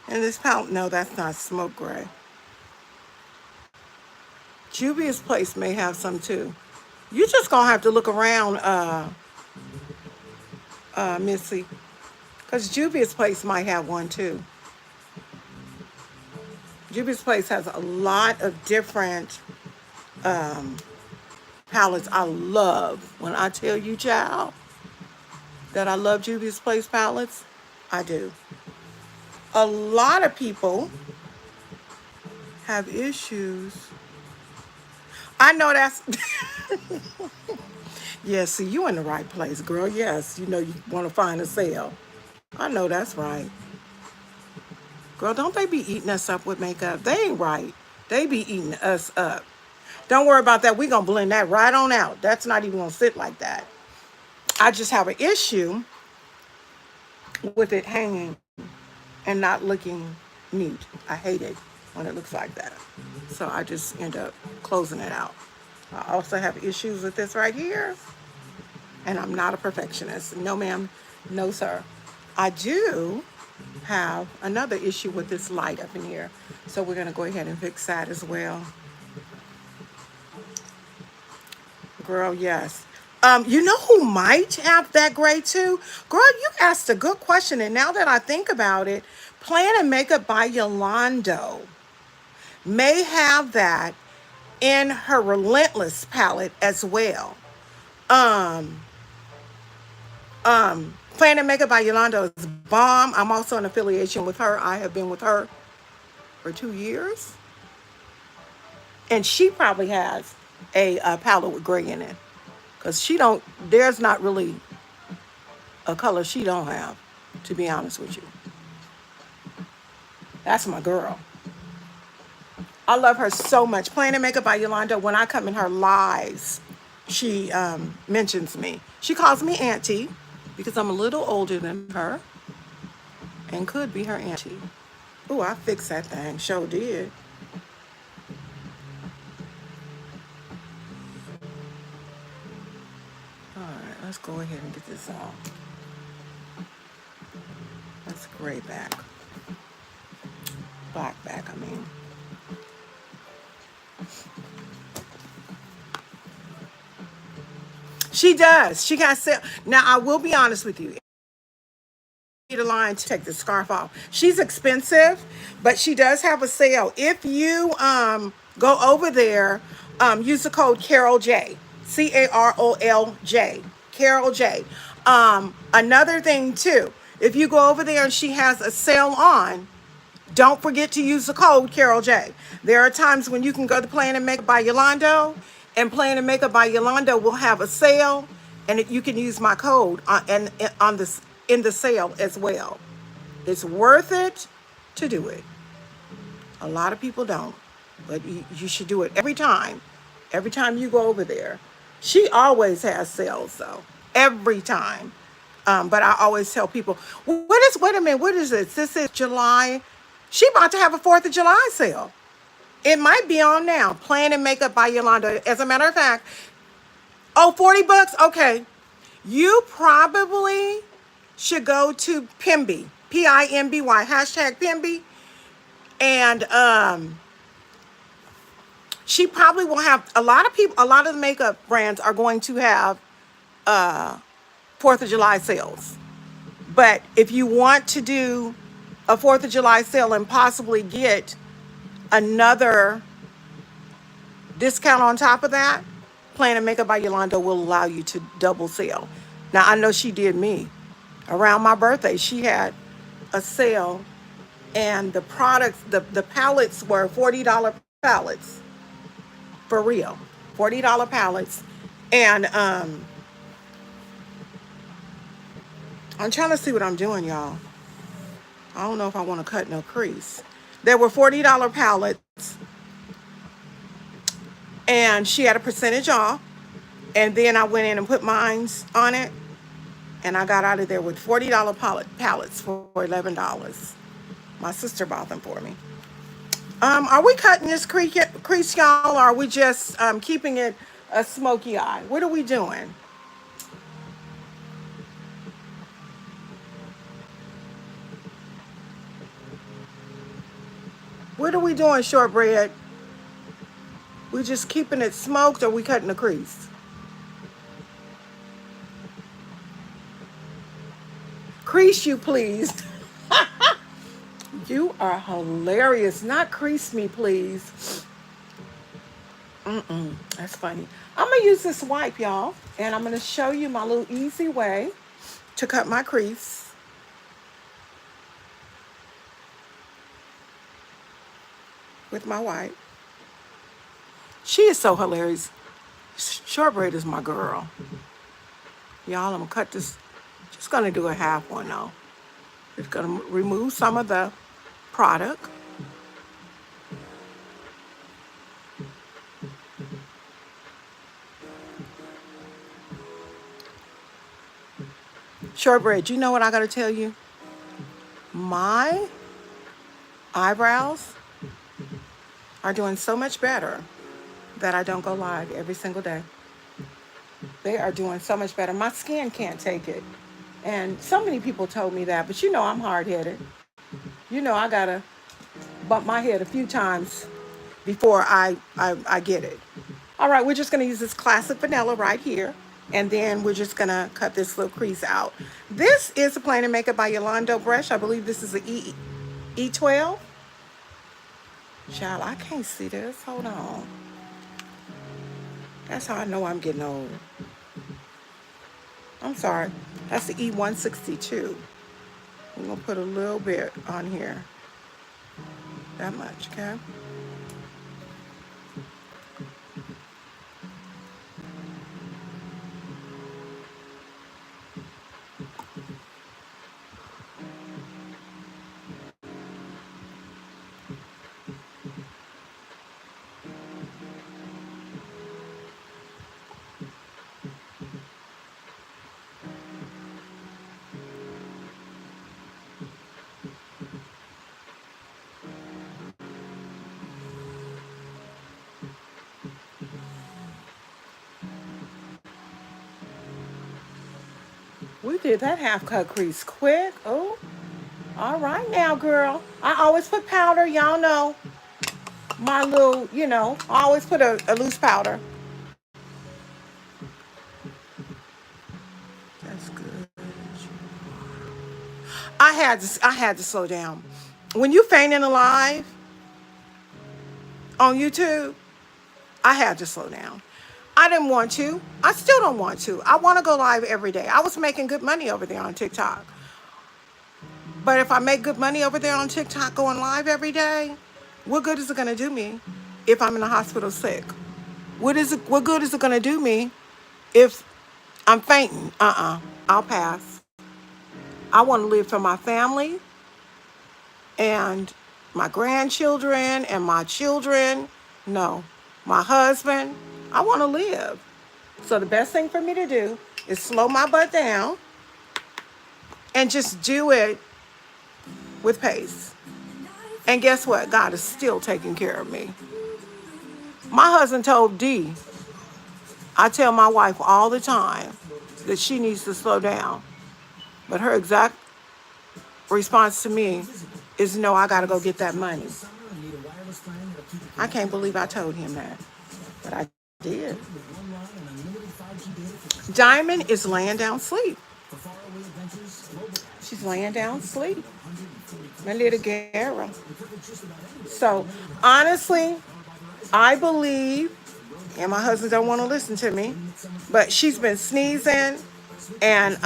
this palette. No, that's not smoke gray. Juvia's Place may have some too. You just gonna have to look around, Missy, because Juvia's Place might have one too. Juvia's Place has a lot of different palettes. I love when I tell you, child, that I love Juvia's Place palettes. I do. A lot of people have issues. I know that's. Yes, see, you in the right place, girl. Yes, you know you want to find a sale. I know that's right. Girl, don't they be eating us up with makeup? They ain't right. They be eating us up. Don't worry about that. We gonna blend that right on out. That's not even gonna sit like that. I just have an issue with it hanging and not looking neat. I hate it when it looks like that. So I just end up closing it out. I also have issues with this right here. And I'm not a perfectionist. No, ma'am. No, sir. I do have another issue with this light up in here. So we're going to go ahead and fix that as well. Girl, yes. You know who might have that gray too? Girl, you asked a good question. And now that I think about it, Plan and Makeup by Yolando may have that in her Relentless palette as well. Um, Plan and Makeup by Yolanda is bomb. I'm also in affiliation with her. I have been with her for 2 years. And she probably has a palette with gray in it. Because there's not really a color she don't have, to be honest with you. That's my girl. I love her so much. Plan and Makeup by Yolanda, when I come in her lives, she mentions me. She calls me auntie because I'm a little older than her and could be her auntie. Oh, I fixed that thing. Sure did. All right, let's go ahead and get this off. That's gray back. Black back, I mean. She does. She got sale. Now I will be honest with you. The line to take the scarf off. She's expensive, but she does have a sale. If you go over there, use the code Carol J, CAROLJ, Carol J. Another thing too, if you go over there and she has a sale on, don't forget to use the code Carol J. There are times when you can go to Plan and Makeup by Yolando, and Plan and Makeup by Yolando will have a sale, and you can use my code on this in the sale as well. It's worth it to do it. A lot of people don't, but you should do it every time. Every time you go over there, she always has sales though. Every time. But I always tell people, wait a minute, what is this? This is July. She about to have a 4th of July sale. It might be on now. Plan and Makeup by Yolanda. As a matter of fact, oh, 40 bucks? Okay. You probably should go to Pimby, Pimby, hashtag Pimby. And she probably will have a lot of people, a lot of the makeup brands are going to have 4th of July sales. But if you want to do a 4th of July sale and possibly get another discount on top of that, Plan and Makeup by Yolanda will allow you to double sale. Now, I know she did me. Around my birthday, she had a sale, and the products, the palettes were $40 palettes. For real. $40 palettes. And I'm trying to see what I'm doing, y'all. I don't know if I want to cut no crease. There were $40 palettes, and she had a percentage off. And then I went in and put mines on it, and I got out of there with $40 palettes for $11. My sister bought them for me. Are we cutting this crease, y'all, or are we just keeping it a smoky eye? What are we doing? What are we doing, shortbread? We just keeping it smoked, or we cutting the crease? Crease you, please. You are hilarious. Not crease me, please. That's funny. I'm going to use this wipe, y'all, and I'm going to show you my little easy way to cut my crease. With my wipe. She is so hilarious. Shortbread is my girl. Y'all, I'm going to cut this. Just going to do a half one, though. Just going to remove some of the product. Shortbread, you know what I got to tell you? My eyebrows are doing so much better that I don't go live every single day. They are doing so much better. My skin can't take it. And so many people told me that, but you know I'm hard-headed. You know I gotta bump my head a few times before I get it. All right, we're just gonna use this classic vanilla right here. And then we're just gonna cut this little crease out. This is a Plan and Makeup by Yolanda brush. I believe this is an E12. Child, I can't see this. Hold on. That's how I know I'm getting old. I'm sorry. That's the E162. We're going to put a little bit on here. That much, okay? We did that half cut crease quick. Oh, all right now, girl. I always put powder. Y'all know my little, I always put a loose powder. I had to slow down. When you fainting alive on YouTube, I had to slow down. I didn't want to. I still don't want to. I want to go live every day. I was making good money over there on TikTok. But if I make good money over there on TikTok going live every day, what good is it going to do me if I'm in the hospital sick? What good is it going to do me if I'm fainting? I'll pass. I want to live for my family and my grandchildren and my children. No, my husband. I want to live. So the best thing for me to do is slow my butt down and just do it with pace. And guess what? God is still taking care of me. My husband told D, I tell my wife all the time that she needs to slow down. But her exact response to me is no, I got to go get that money. I can't believe I told him that, but I did. Diamond is laying down sleep. She's laying down sleep. My little girl. So honestly, I believe, and my husband don't want to listen to me, but she's been sneezing and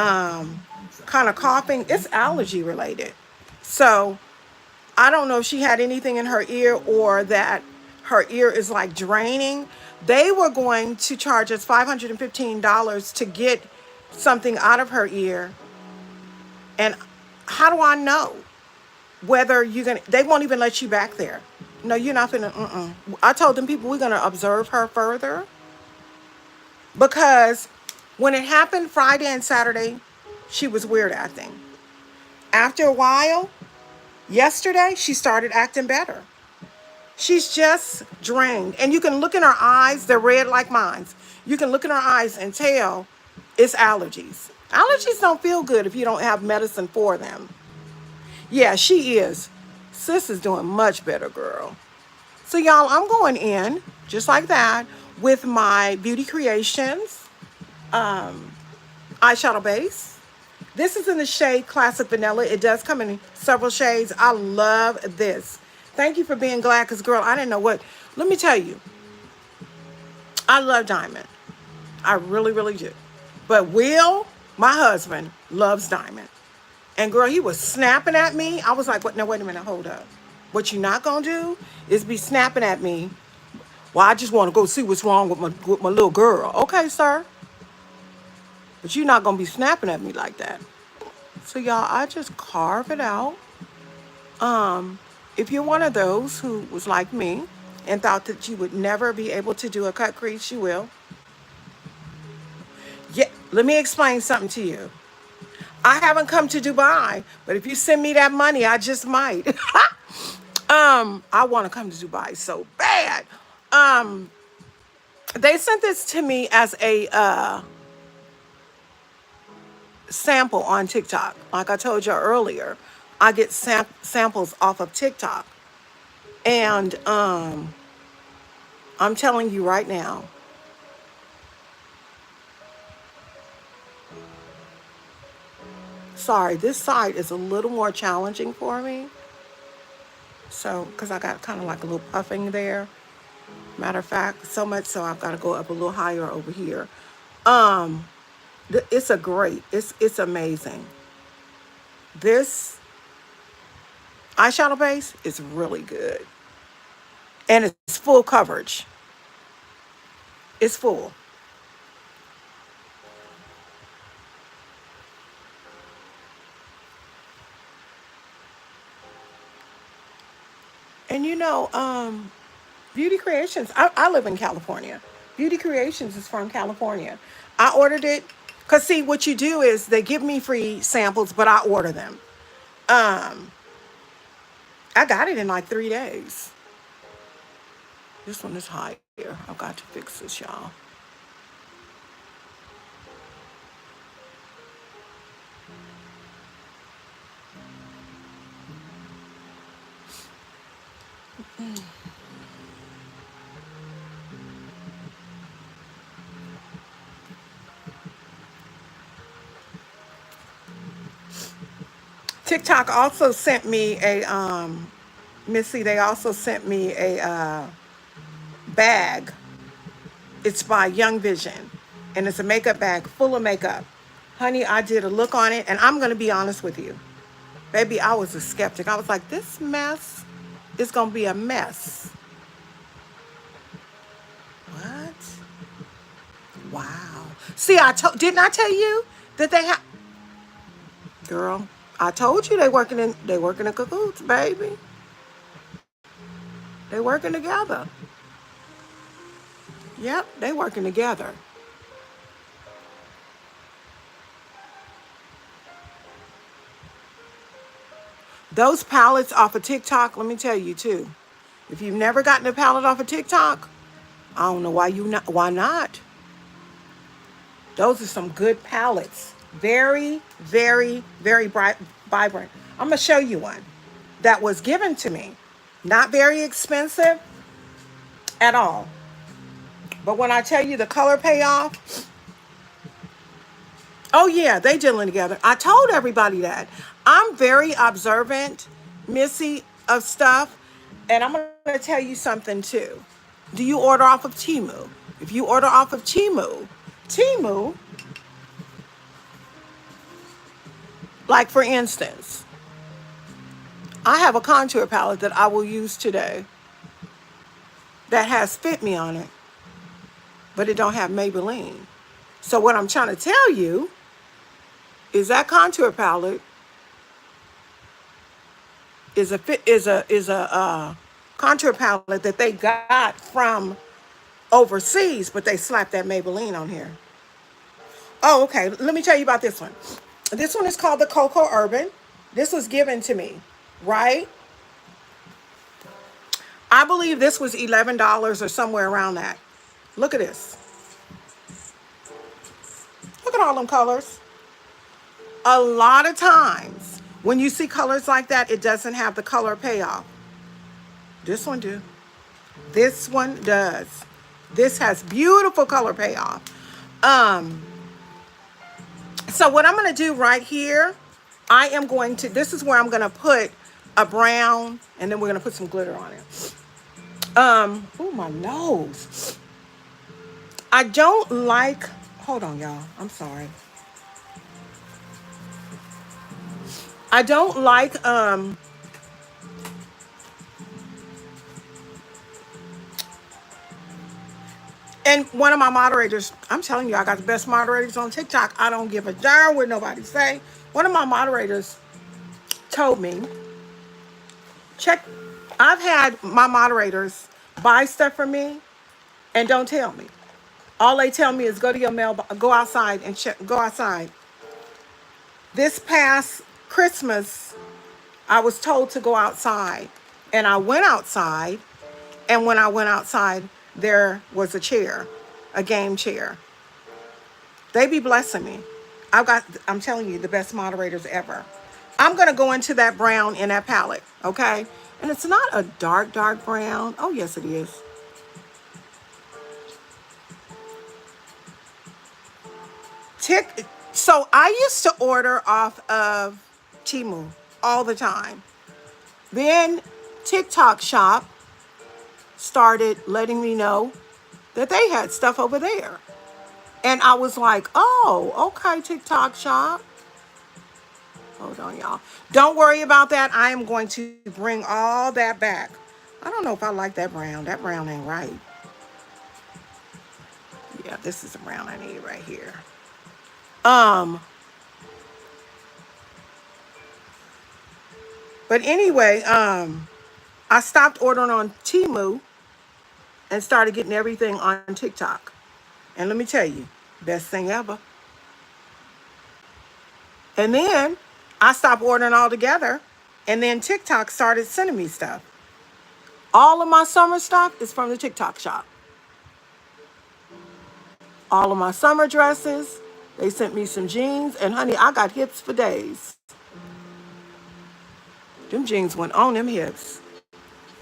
kind of coughing. It's allergy related. So I don't know if she had anything in her ear or that her ear is like draining. They were going to charge us $515 to get something out of her ear. And how do I know whether you're going to, they won't even let you back there. No, you're not going to, I told them people we're going to observe her further because when it happened Friday and Saturday, she was weird acting. After a while, yesterday, she started acting better. She's just drained. And you can look in her eyes, they're red like mine. You can look in her eyes and tell it's allergies. Allergies don't feel good if you don't have medicine for them. Yeah, she is. Sis is doing much better, girl. So y'all, I'm going in just like that with my Beauty Creations eyeshadow base. This is in the shade Classic Vanilla. It does come in several shades. I love this. Thank you for being glad, because, girl, I didn't know what. Let me tell you, I love Diamond. I really, really do. But Will, my husband, loves Diamond. And, girl, he was snapping at me. I was like, what? No, wait a minute. Hold up. What you're not going to do is be snapping at me. Well, I just want to go see what's wrong with my little girl. Okay, sir. But you're not going to be snapping at me like that. So, y'all, I just carve it out. If you're one of those who was like me and thought that you would never be able to do a cut crease, you will. Yeah, let me explain something to you. I haven't come to Dubai, but if you send me that money, I just might. I want to come to Dubai so bad. They sent this to me as a sample on TikTok. Like I told you earlier, I get samples off of TikTok. And I'm telling you right now, sorry, this side is a little more challenging for me. So, because I got kind of like a little puffing there. Matter of fact, so much so I've got to go up a little higher over here. It's it's amazing. This eyeshadow base is really good. And it's full coverage. It's full. And Beauty Creations, I live in California. Beauty Creations is from California. I ordered it because, see, what you do is they give me free samples, but I order them. Um, I got it in like 3 days. This one is higher. I've got to fix this, y'all. TikTok also sent me a Missy, they also sent me a bag. It's by Young Vision, and it's a makeup bag full of makeup. Honey, I did a look on it, and I'm going to be honest with you. Baby, I was a skeptic. I was like, this mess is going to be a mess. What? Wow. See, didn't I tell you that they have, girl, I told you they working in cahoots, baby. They working together. Yep, they working together. Those palettes off of TikTok, let me tell you too. If you've never gotten a palette off of TikTok, I don't know why not. Those are some good palettes. Very, very, very bright, vibrant. I'm gonna show you one that was given to me. Not very expensive at all. But when I tell you the color payoff, oh yeah, they dealing together. I told everybody that. I'm very observant, Missy, of stuff. And I'm gonna tell you something too. Do you order off of Temu? If you order off of Temu, like for instance, I have a contour palette that I will use today that has Fit Me on it, but it don't have Maybelline. So what I'm trying to tell you is that contour palette is a contour palette that they got from overseas, but they slapped that Maybelline on here. Oh, okay. Let me tell you about this one. This one is called the Cocoa Urban. This was given to me, right? I believe this was $11 or somewhere around that. Look at this. Look at all them colors. A lot of times when you see colors like that, it doesn't have the color payoff. This one do. This one does. This has beautiful color payoff. Um, so what I'm going to do right here, this is where I'm going to put a brown, and then we're going to put some glitter on it. Oh, my nose. I don't like, hold on, y'all. I'm sorry. I don't like, and one of my moderators, I'm telling you, I got the best moderators on TikTok. I don't give a darn what nobody say. One of my moderators told me, check, I've had my moderators buy stuff for me and don't tell me. All they tell me is go to your mailbox, go outside and check, go outside. This past Christmas, I was told to go outside, and I went outside, and when I went outside, there was a chair, a game chair. They be blessing me. I'm telling you, the best moderators ever. I'm going to go into that brown in that palette, okay? And it's not a dark, dark brown. Oh, yes, it is. So I used to order off of Temu all the time. Then TikTok Shop started letting me know that they had stuff over there. And I was like, oh, okay, TikTok Shop. Hold on, y'all. Don't worry about that. I am going to bring all that back. I don't know if I like that brown. That brown ain't right. Yeah, this is the brown I need right here. But anyway, I stopped ordering on Temu and started getting everything on TikTok. And let me tell you, best thing ever. And then I stopped ordering altogether, and then TikTok started sending me stuff. All of my summer stuff is from the TikTok shop. All of my summer dresses, they sent me some jeans, and honey, I got hips for days. Them jeans went on them hips.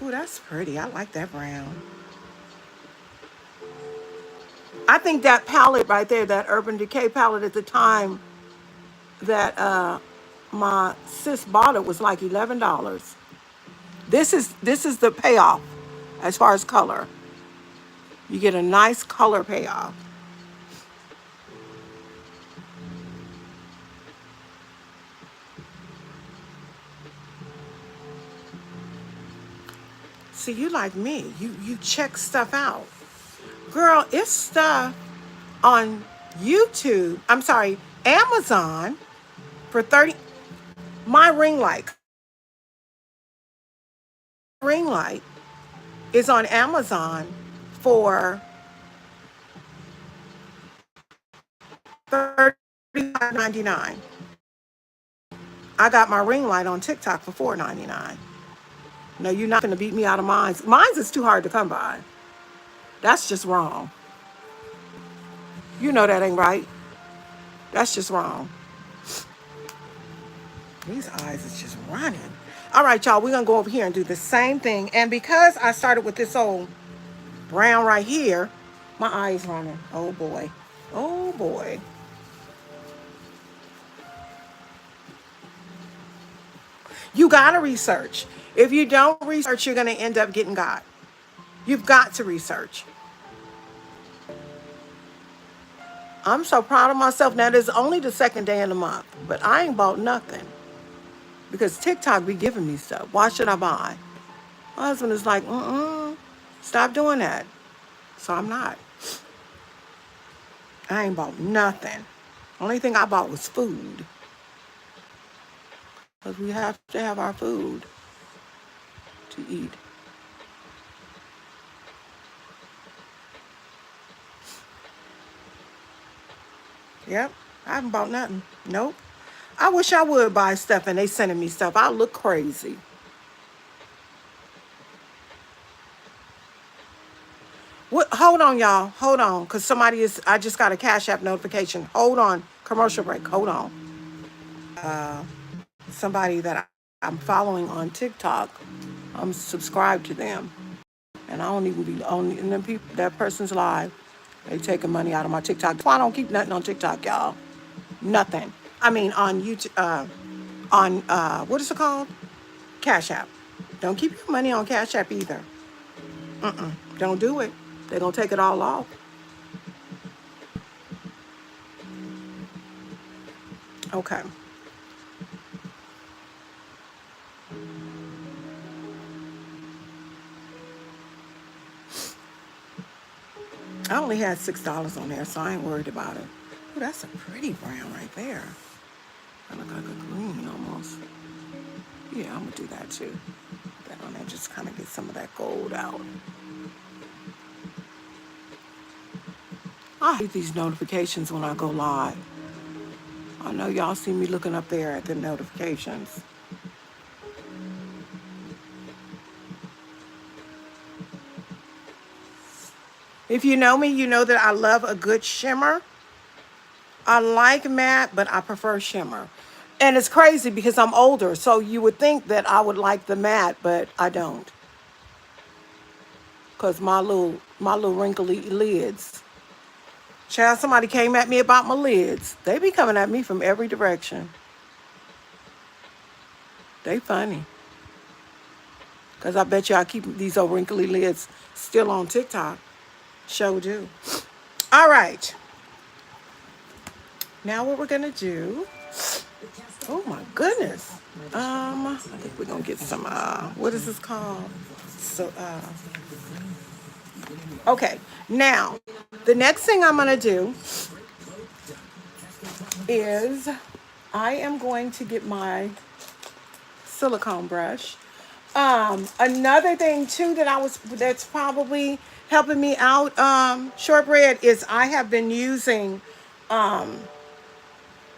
Ooh, that's pretty. I like that brown. I think that palette right there, that Urban Decay palette at the time that my sis bought it was like $11. This is the payoff as far as color. You get a nice color payoff. See, you like me. You check stuff out. Girl, it's stuff on YouTube. I'm sorry, Amazon for 30. My ring light is on Amazon for $35.99. I got my ring light on TikTok for $4.99. No, you're not going to beat me out of mine. Mine's is too hard to come by. That's just wrong. You know that ain't right. That's just wrong. These eyes is just running. All right, y'all, we're going to go over here and do the same thing. And because I started with this old brown right here, my eye is running. Oh, boy. Oh, boy. You got to research. If you don't research, you're going to end up getting got. You've got to research. I'm so proud of myself. Now, this is only the second day in the month, but I ain't bought nothing because TikTok be giving me stuff. Why should I buy? My husband is like, stop doing that. So I'm not. I ain't bought nothing. Only thing I bought was food. Because we have to have our food to eat. Yep, I haven't bought nothing. Nope. I wish I would buy stuff and they sending me stuff. I look crazy. What? Hold on, y'all. Hold on, because I just got a Cash App notification. Hold on. Commercial break. Hold on. Somebody that I'm following on TikTok, I'm subscribed to them. And I don't even be on, and then people, that person's live. They taking money out of my TikTok. That's why I don't keep nothing on TikTok, y'all. Nothing. I mean, on YouTube, what is it called? Cash App. Don't keep your money on Cash App either. Don't do it. They're going to take it all off. Okay. I only had $6 on there, so I ain't worried about it. Ooh, that's a pretty brown right there. I look like a green almost. Yeah, I'm going to do that too. Put that on there, just kind of get some of that gold out. I hate these notifications when I go live. I know y'all see me looking up there at the notifications. If you know me, you know that I love a good shimmer. I like matte, but I prefer shimmer. And it's crazy because I'm older, so you would think that I would like the matte, but I don't. Because my little wrinkly lids. Child, somebody came at me about my lids. They be coming at me from every direction. They funny. Because I bet you I keep these old wrinkly lids still on TikTok. Sure do. All right. Now what we're going to do. Oh, my goodness. I think we're going to get some, what is this called? So, okay. Now, the next thing I'm going to do is I am going to get my silicone brush. Another thing too that's probably helping me out, shortbread, is I have been using, y'all,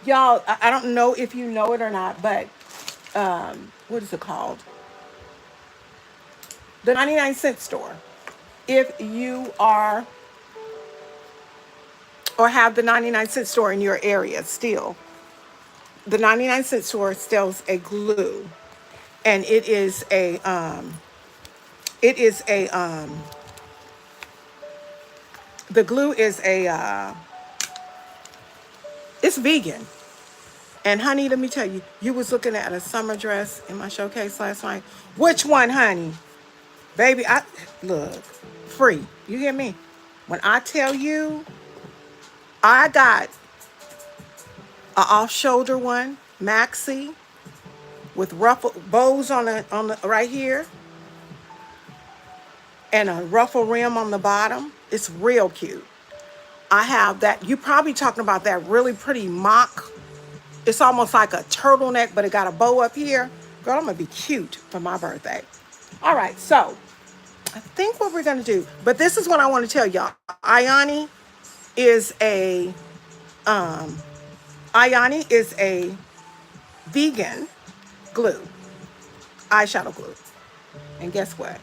I don't know if you know it or not, but what is it called? The 99-cent store. If you are or have the 99-cent store in your area still, the 99-cent store sells a glue, and the glue is it's vegan. And honey, let me tell you, you was looking at a summer dress in my showcase last night. Which one, honey? Baby, I look, free. You hear me? When I tell you I got a off-shoulder one, maxi, with ruffle bows on the right here and a ruffle rim on the bottom. It's real cute. I have that. You probably talking about that really pretty mock. It's almost like a turtleneck, but it got a bow up here. Girl, I'm gonna be cute for my birthday. All right, so I think what we're gonna do, but this is what I want to tell y'all. Ayani is a um, Ayani is a vegan glue, eyeshadow glue, and guess what?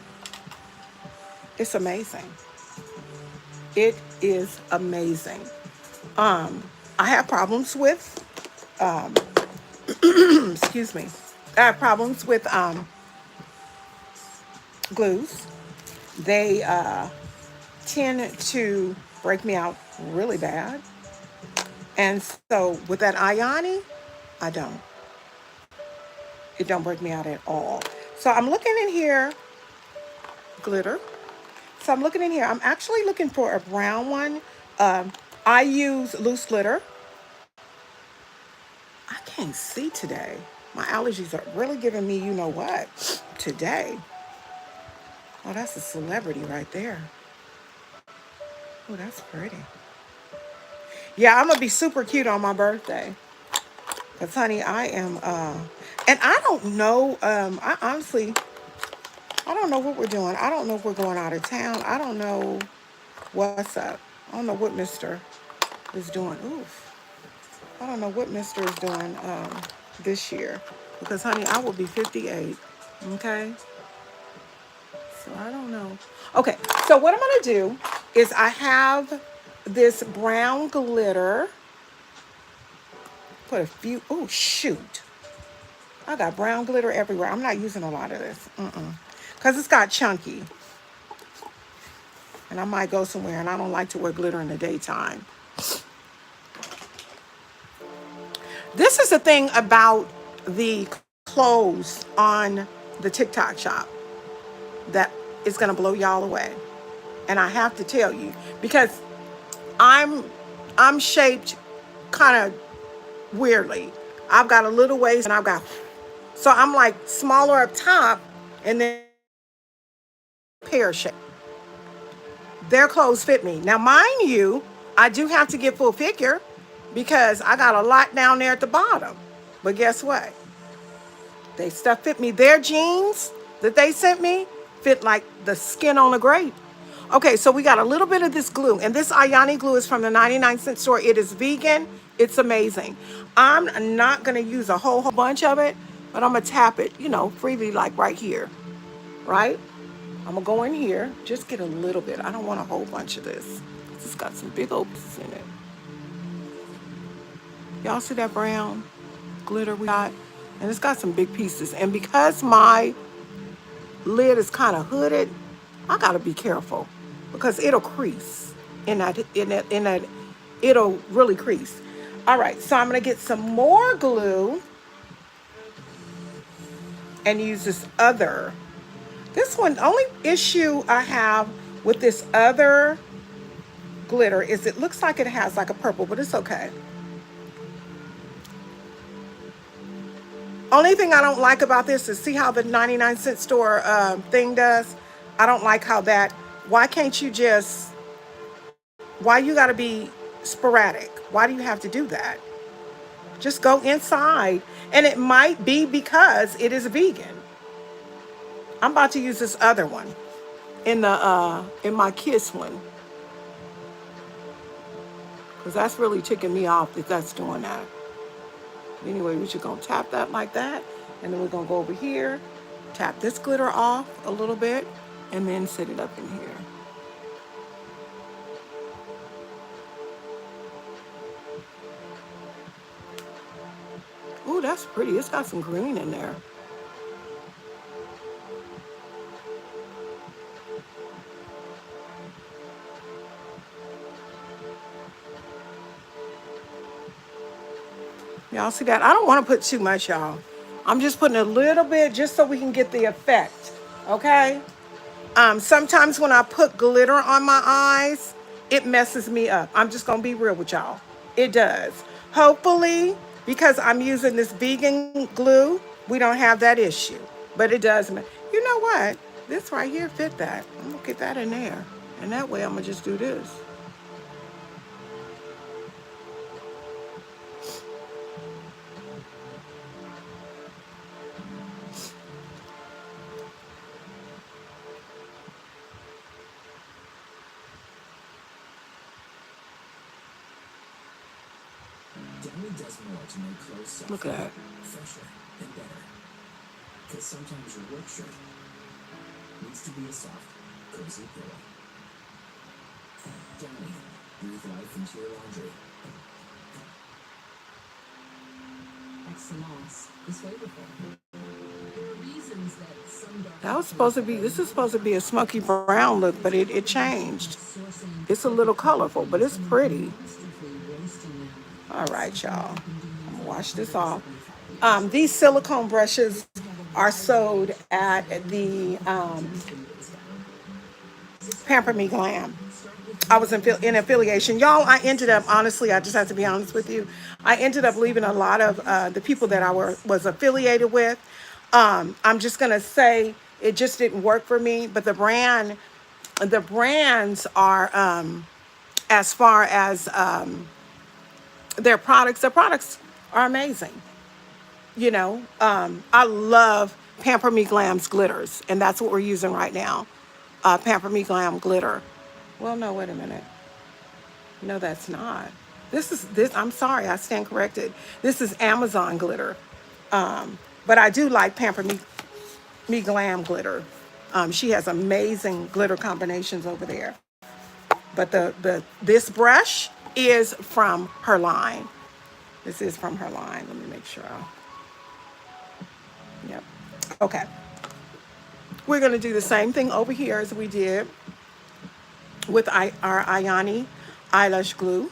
It's amazing. It is amazing. I have problems with, excuse me, I have problems with glues. They tend to break me out really bad. And so with that Ayani, I don't. It don't break me out at all. So I'm looking in here, glitter. So I'm looking in here. I'm actually looking for a brown one. I use loose glitter. I can't see today. My allergies are really giving me, you know what, today. Oh, that's a celebrity right there. Oh, that's pretty. Yeah, I'm gonna be super cute on my birthday. Cause honey, I am and I don't know, I honestly I don't know what we're doing. I don't know if we're going out of town. I don't know what's up. I don't know what Mr. is doing. Oof. I don't know what Mr. is doing this year. Because honey, I will be 58. Okay? So I don't know. Okay, so what I'm gonna do is I have this brown glitter. Put a few, oh shoot. I got brown glitter everywhere. I'm not using a lot of this. Because it's got chunky. And I might go somewhere and I don't like to wear glitter in the daytime. This is the thing about the clothes on the TikTok shop that is going to blow y'all away. And I have to tell you because I'm shaped kind of weirdly. I've got a little waist and I've got so I'm like smaller up top and then pear shape. Their clothes fit me. Now, mind you, I do have to get full figure because I got a lot down there at the bottom. But guess what? They stuff fit me. Their jeans that they sent me fit like the skin on a grape. Okay, so we got a little bit of this glue. And this Ayani glue is from the 99-cent store. It is vegan. It's amazing. I'm not going to use a whole bunch of it, but I'm going to tap it, you know, freely like right here, right? I'm going to go in here, just get a little bit. I don't want a whole bunch of this. It's got some big old pieces in it. Y'all see that brown glitter we got? And it's got some big pieces. And because my lid is kind of hooded, I got to be careful because it'll crease in that, it'll really crease. All right, so I'm going to get some more glue and use this other. This one, the only issue I have with this other glitter is it looks like it has like a purple, but it's okay. Only thing I don't like about this is see how the 99-cent store thing does? I don't like how that, why can't you just, why you gotta be sporadic? Why do you have to do that? Just go inside. And it might be because it is vegan. I'm about to use this other one in my kiss one. Because that's really ticking me off that that's doing that. Anyway, we're just gonna tap that like that. And then we're gonna go over here, tap this glitter off a little bit, and then set it up in here. Ooh, that's pretty. It's got some green in there. Y'all see that? I don't want to put too much, y'all. I'm just putting a little bit just so we can get the effect. Okay? Sometimes when I put glitter on my eyes, it messes me up. I'm just gonna be real with y'all. It does. Hopefully, because I'm using this vegan glue, we don't have that issue. But it does. You know what? This right here fit that. I'm gonna get that in there. And that way I'm gonna just do this. Downy does more to make clothes Look softer, at that. fresher, and better. Because sometimes your work shirt needs to be a soft, cozy pillow. Downy, breathe life into your laundry. Excellence is flavorful. There are reasons that some dark That was supposed to be, this is supposed to be a smoky brown look, but it changed. It's a little colorful, but it's pretty. All right, y'all. I'm gonna wash this off. These silicone brushes are sold at the Pamper Me Glam. I was in affiliation. Y'all, I ended up, honestly, I just have to be honest with you. I ended up leaving a lot of the people that I was affiliated with. I'm just going to say it just didn't work for me. But the brands are, as far as their products are amazing. You know, I love Pamper Me Glam's glitters, and that's what we're using right now. Pamper Me Glam glitter. Well, no, wait a minute. No, that's not. This. I'm sorry, I stand corrected. This is Amazon glitter. But I do like Me Glam glitter. She has amazing glitter combinations over there. But this brush is from her line. This is from her line. Let me make sure. Yep. Okay. We're gonna do the same thing over here as we did with our Ayani eyelash glue,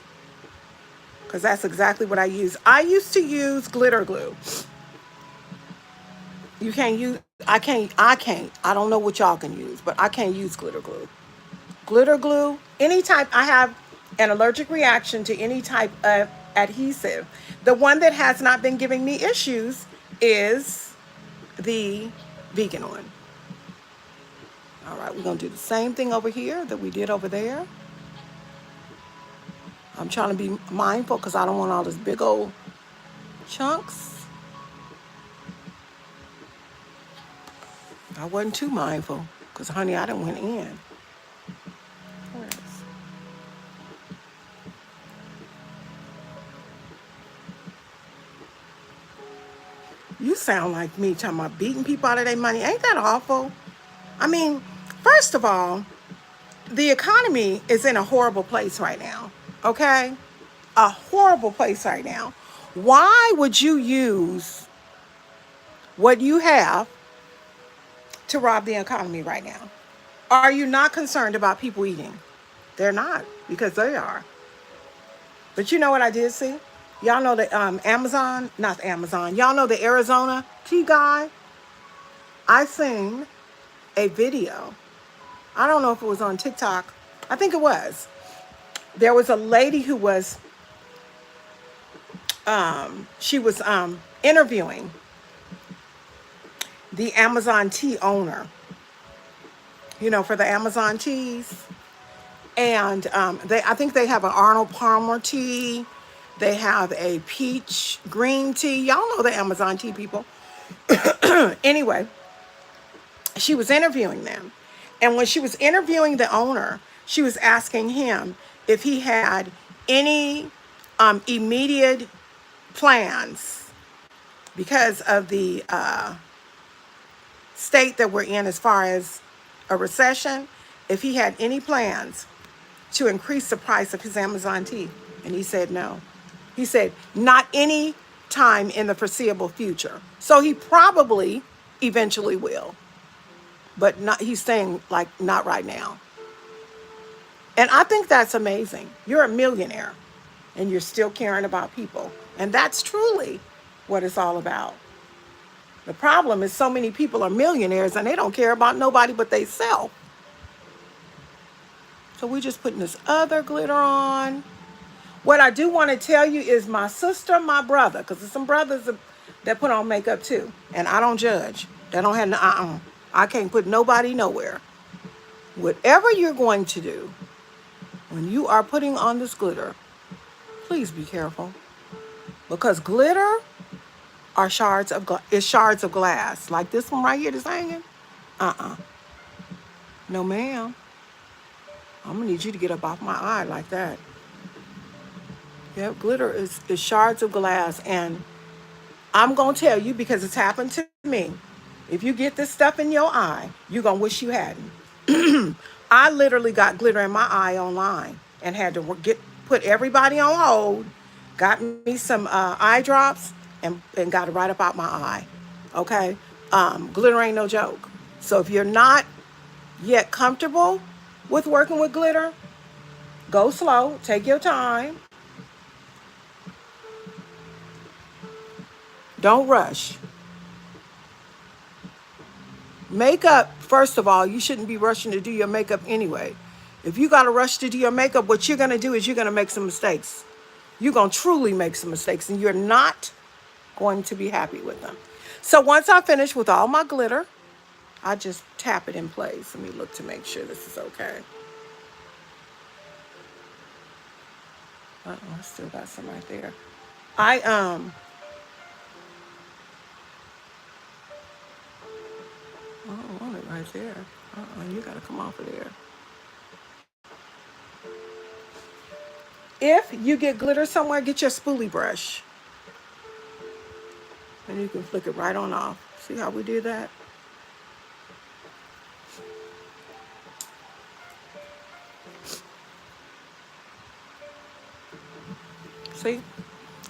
because that's exactly what I use. I used to use glitter glue. You can't use, I don't know what y'all can use, but I can't use glitter glue. Glitter glue, any type, I have an allergic reaction to any type of adhesive. The one that has not been giving me issues is the vegan one. All right, we're gonna do the same thing over here that we did over there. I'm trying to be mindful because I don't want all this big old chunks. I wasn't too mindful because, honey, I done went in. You sound like me talking about beating people out of their money. Ain't that awful? I mean, first of all, the economy is in a horrible place right now, okay? A horrible place right now. Why would you use what you have to rob the economy right now? Are you not concerned about people eating? They're not, because they are. But you know what I did see? Y'all know the Amazon, not Amazon, y'all know the Arizona tea guy? I seen a video. I don't know if it was on TikTok. I think it was. There was a lady who was, she was interviewing the Amazon tea owner, you know, for the Amazon teas. And I think they have an Arnold Palmer tea. They have a peach green tea. Y'all know the Amazon tea people. Anyway, she was interviewing them. And when she was interviewing the owner, she was asking him if he had any immediate plans because of the state that we're in as far as a recession, if he had any plans to increase the price of his Amazon tea. And he said no. He said, not any time in the foreseeable future. So he probably eventually will. But not, he's saying, like, not right now. And I think that's amazing. You're a millionaire and you're still caring about people And that's truly what it's all about. The problem is so many people are millionaires and they don't care about nobody but they self. So we just putting this other glitter on. What I do want to tell you is my sister, my brother, because there's some brothers that put on makeup too. And I don't judge. They don't have no, I can't put nobody nowhere. Whatever you're going to do, when you are putting on this glitter, please be careful. Because glitter are shards of glass. Like this one right here that's hanging. No ma'am. I'm gonna need you to get up off my eye like that. Yep, glitter is shards of glass. And I'm gonna tell you because it's happened to me. If you get this stuff in your eye, you're gonna wish you hadn't. I literally got glitter in my eye online and had to put everybody on hold, got me some eye drops, and got it right up out my eye. Okay? Glitter ain't no joke. So if you're not yet comfortable with working with glitter, go slow, take your time. Don't rush. Makeup, first of all, you shouldn't be rushing to do your makeup anyway. If you got to rush to do your makeup, what you're going to do is you're going to make some mistakes. You're going to truly make some mistakes, and you're not going to be happy with them. So once I finish with all my glitter, I just tap it in place. Let me look to make sure this is okay. I still got some right there. I don't want it right there. You gotta come off of there. If you get glitter somewhere, get your spoolie brush. And you can flick it right on off. See how we do that? See?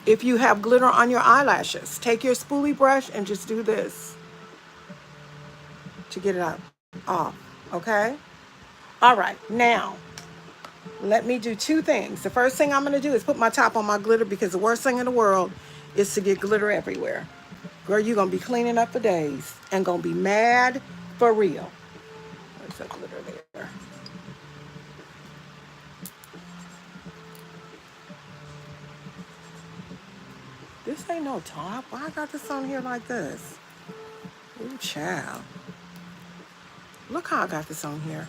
If you have glitter on your eyelashes, take your spoolie brush and just do this to get it off, okay? All right, now, let me do two things. The first thing I'm gonna do is put my top on my glitter because the worst thing in the world is to get glitter everywhere. Girl, you're gonna be cleaning up for days and gonna be mad for real. Where's that glitter there? This ain't no top. Why I got this on here like this? Ooh, child. Look how I got this on here.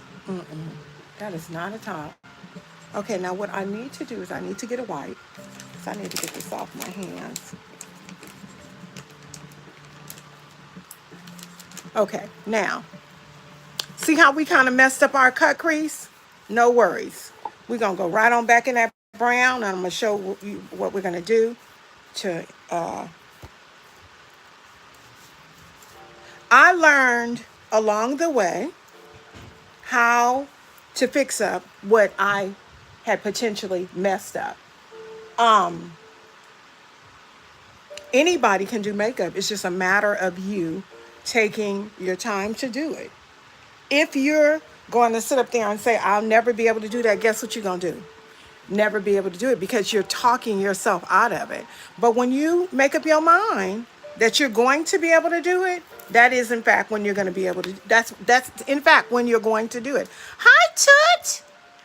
That is not a top. Okay, now what I need to do is I need to get a wipe. So I need to get this off my hands. Okay, now, see how we kind of messed up our cut crease? No worries. We're going to go right on back in that brown, and I'm going to show you what we're going to do to... I learned along the way how to fix up what I had potentially messed up. Anybody can do makeup. It's just a matter of you taking your time to do it. If you're going to sit up there and say, I'll never be able to do that, guess what you're going to do? Never be able to do it because you're talking yourself out of it. But when you make up your mind that you're going to be able to do it, that is in fact when you're going to be able to, that's in fact when you're going to do it. Hi, Toot.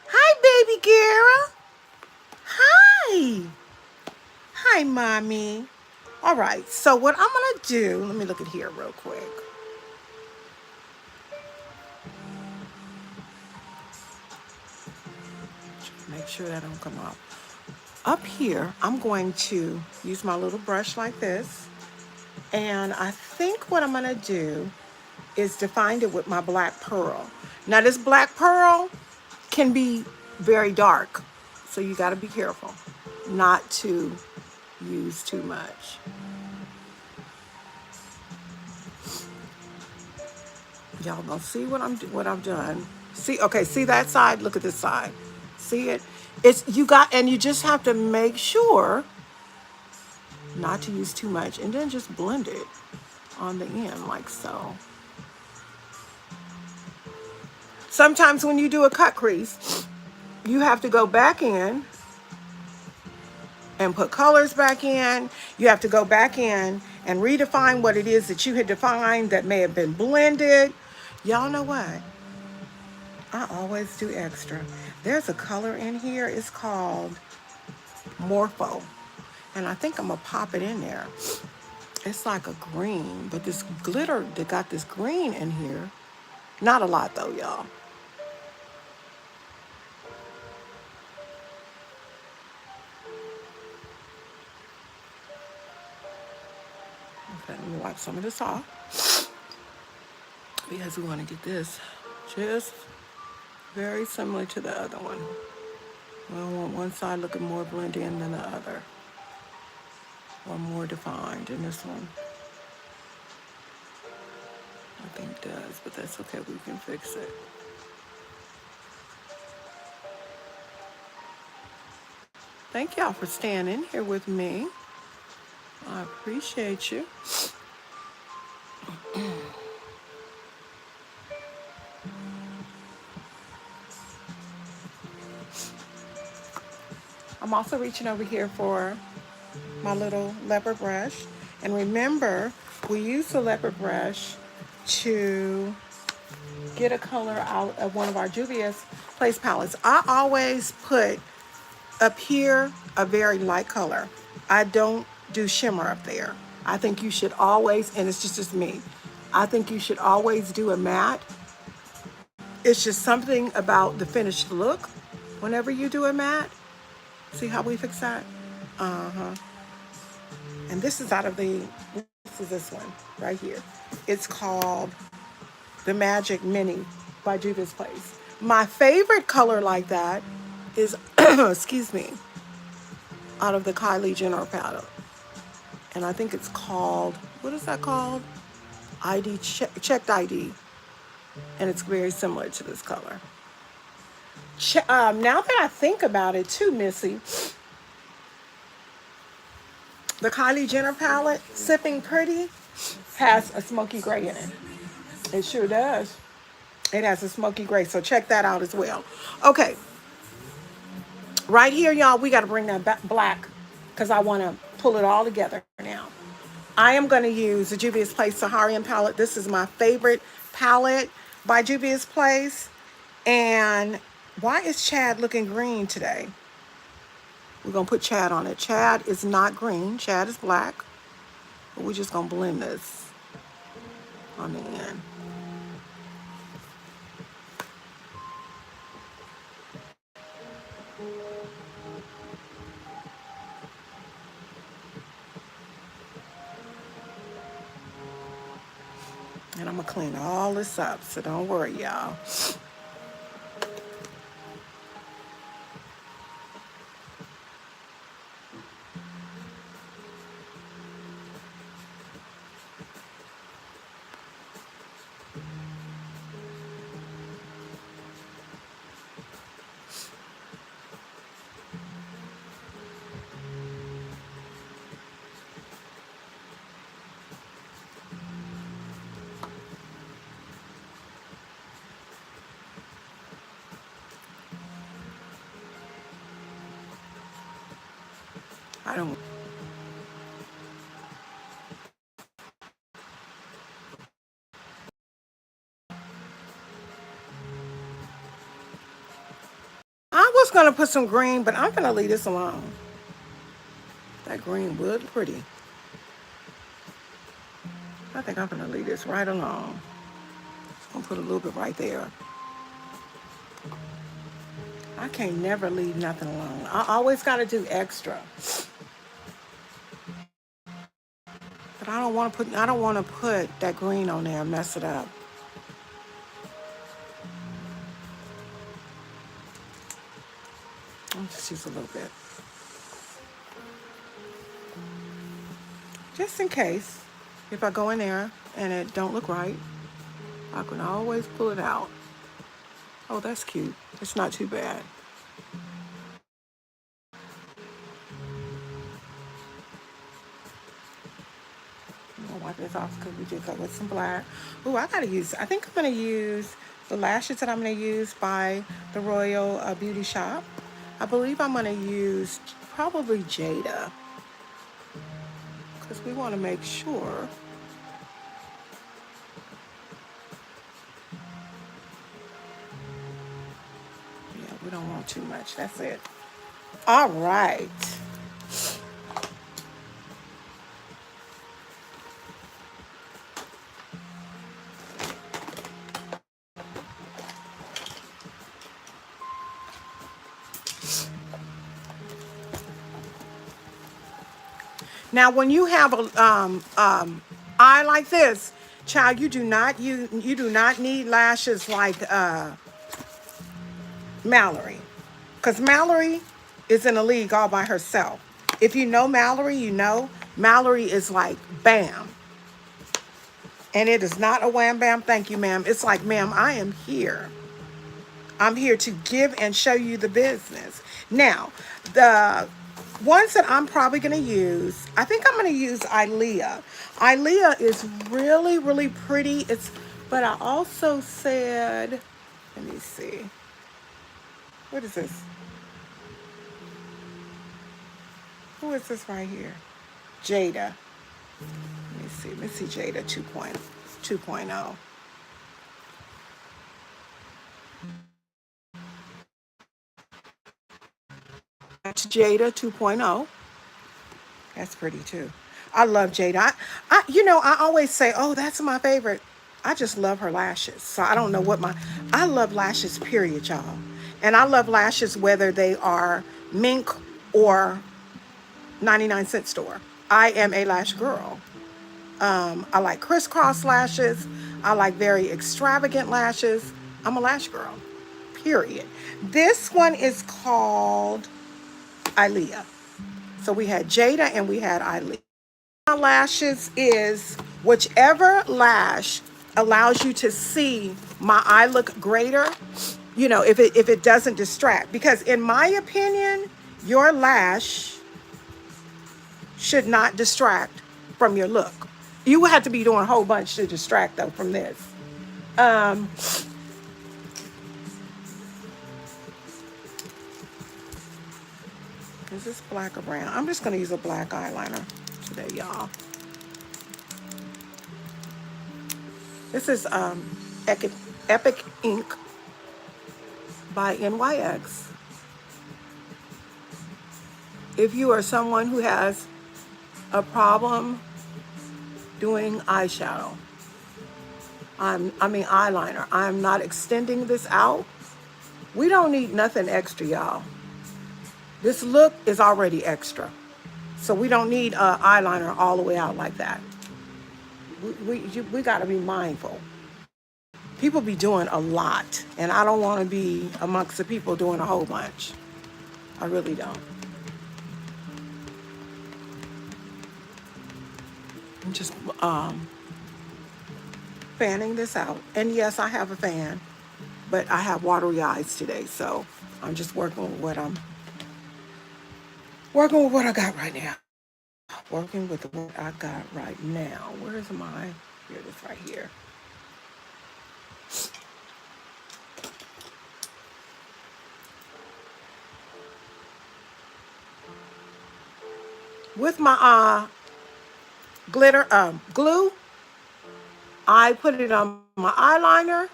Hi, baby girl. Hi. Hi, mommy. All right, so what I'm going to do, let me look at here real quick. Make sure that don't come up. Up here, I'm going to use my little brush like this. And I think what I'm going to do is define it with my black pearl. Now, this black pearl can be very dark. So you got to be careful not to use too much. Y'all gonna see what I've done. See, okay, see that side? Look at this side. See it? And you just have to make sure not to use too much and then just blend it on the end like so. Sometimes when you do a cut crease, you have to go back in and put colors back in. You have to go back in and redefine what it is that you had defined that may have been blended. Y'all know what? I always do extra. There's a color in here. It's called Morpho. And I think I'm going to pop it in there. It's like a green, but this glitter that got this green in here. Not a lot though, y'all. Okay, let me wipe some of this off because we want to get this just very similar to the other one. We don't want one side looking more blended in than the other, or more defined in this one. I think does, but that's okay, we can fix it. Thank y'all for staying in here with me. I appreciate you. I'm also reaching over here for my little leopard brush. And remember, we use the leopard brush to get a color out of one of our Juvia's Place palettes. I always put up here a very light color. I don't do shimmer up there. I think you should always, and it's just me, I think you should always do a matte. It's just something about the finished look whenever you do a matte. See how we fix that? Uh-huh. And this is out of this one right here. It's called the Magic Mini by Juvia's Place. My favorite color like that is, excuse me, out of the Kylie Jenner palette. And I think it's called, what is that called? Checked ID. And it's very similar to this color. Now that I think about it too, Missy, the Kylie Jenner palette, Sipping Pretty, has a smoky gray in it. It sure does. It has a smoky gray, so check that out as well. Okay. Right here, y'all, we got to bring that black because I want to pull it all together now. I am going to use the Juvia's Place Saharian palette. This is my favorite palette by Juvia's Place. And why is Chad looking green today? We're going to put Chad on it. Chad is not green. Chad is black. But we're just going to blend this on the end. And I'm going to clean all this up, so don't worry, y'all. I don't. I was going to put some green, but I'm going to leave this alone. That green wood pretty. I think I'm going to leave this right alone. I'm going to put a little bit right there. I can't never leave nothing alone. I always got to do extra. But I don't want to put that green on there and mess it up. I'll just use a little bit. Just in case, if I go in there and it don't look right, I can always pull it out. Oh, that's cute. It's not too bad. I'm gonna wipe this off because we did go with some black. Ooh, I think I'm gonna use the lashes that I'm gonna use by the Royal Beauty Shop. I believe I'm gonna use Probably Jada, because we want to make sure. Yeah, we don't want too much. That's it. All right. Now, when you have a eye like this, child, you do not need lashes like Mallory, because Mallory is in a league all by herself. If you know Mallory, you know Mallory is like bam, and it is not a wham bam. Thank you, ma'am. It's like, ma'am, I am here. I'm here to give and show you the business. Now, the ones that I'm probably going to use, I think I'm going to use Ilea. Ilea is really, really pretty. But I also said, let me see. What is this? Who is this right here? Jada. Let me see. Let me see Jada 2.0. That's Jada 2.0. That's pretty too. I love Jada. I always say, oh, that's my favorite. I just love her lashes. So I don't know I love lashes, period, y'all. And I love lashes whether they are mink or 99-cent store. I am a lash girl. I like crisscross lashes. I like very extravagant lashes. I'm a lash girl, period. This one is called Ilea. So we had Jada and we had Ilea. Lashes is whichever lash allows you to see my eye look greater, if it doesn't distract. Because in my opinion, your lash should not distract from your look. You would have to be doing a whole bunch to distract though from this. Is this black or brown? I'm just gonna use a black eyeliner today, y'all. This is Epic Ink by NYX. If you are someone who has a problem doing eyeshadow, eyeliner, I'm not extending this out. We don't need nothing extra, y'all. This look is already extra. So we don't need eyeliner all the way out like that. We got to be mindful. People be doing a lot, and I don't want to be amongst the people doing a whole bunch. I really don't. I'm just fanning this out. And yes, I have a fan, but I have watery eyes today, so I'm just working with what I got right now. Working with what I got right now. Where's my? Here it is right here. With my glitter glue, I put it on my eyeliner,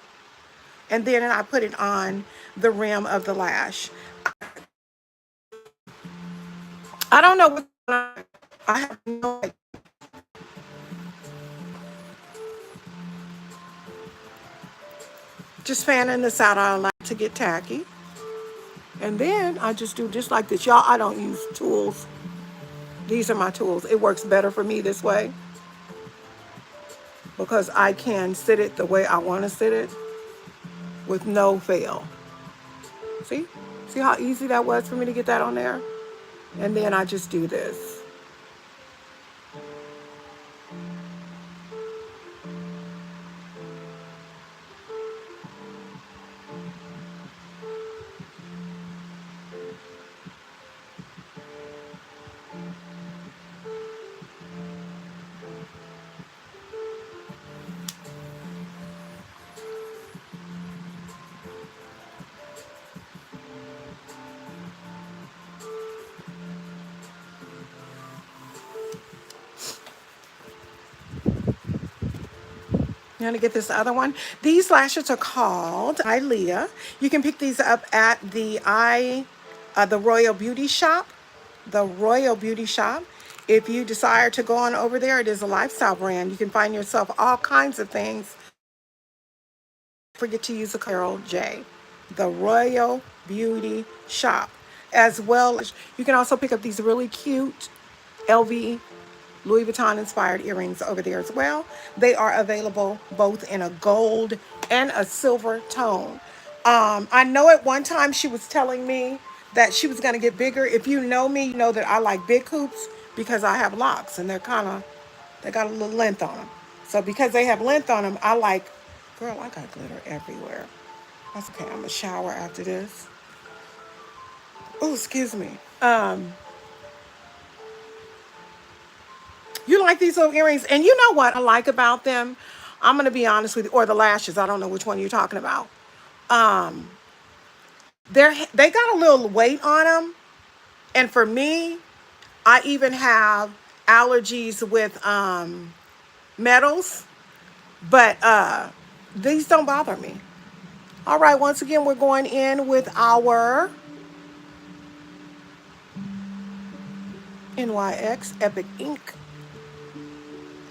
and then I put it on the rim of the lash. I don't know what I have no idea. Just fanning this out. I like to get tacky. And then I just do just like this. Y'all, I don't use tools. These are my tools. It works better for me this way because I can sit it the way I want to sit it with no fail. See? See how easy that was for me to get that on there? And then I just do this. You want to get this other one? These lashes are called Ilea. You can pick these up at the Royal Beauty Shop. The Royal Beauty Shop. If you desire to go on over there, it is a lifestyle brand. You can find yourself all kinds of things. Don't forget to use the Carol J. The Royal Beauty Shop. As well as you can also pick up these really cute LV Louis Vuitton inspired earrings over there as well. They are available both in a gold and a silver tone. I know at one time she was telling me that she was going to get bigger. If you know me, you know that I like big hoops because I have locks and they got a little length on them. So because they have length on them, I like, girl, I got glitter everywhere. That's okay. I'm going to shower after this. Oh, excuse me. You like these little earrings? And you know what I like about them? I'm going to be honest with you. Or the lashes. I don't know which one you're talking about. They got a little weight on them. And for me, I even have allergies with metals. But these don't bother me. All right. Once again, we're going in with our NYX Epic Ink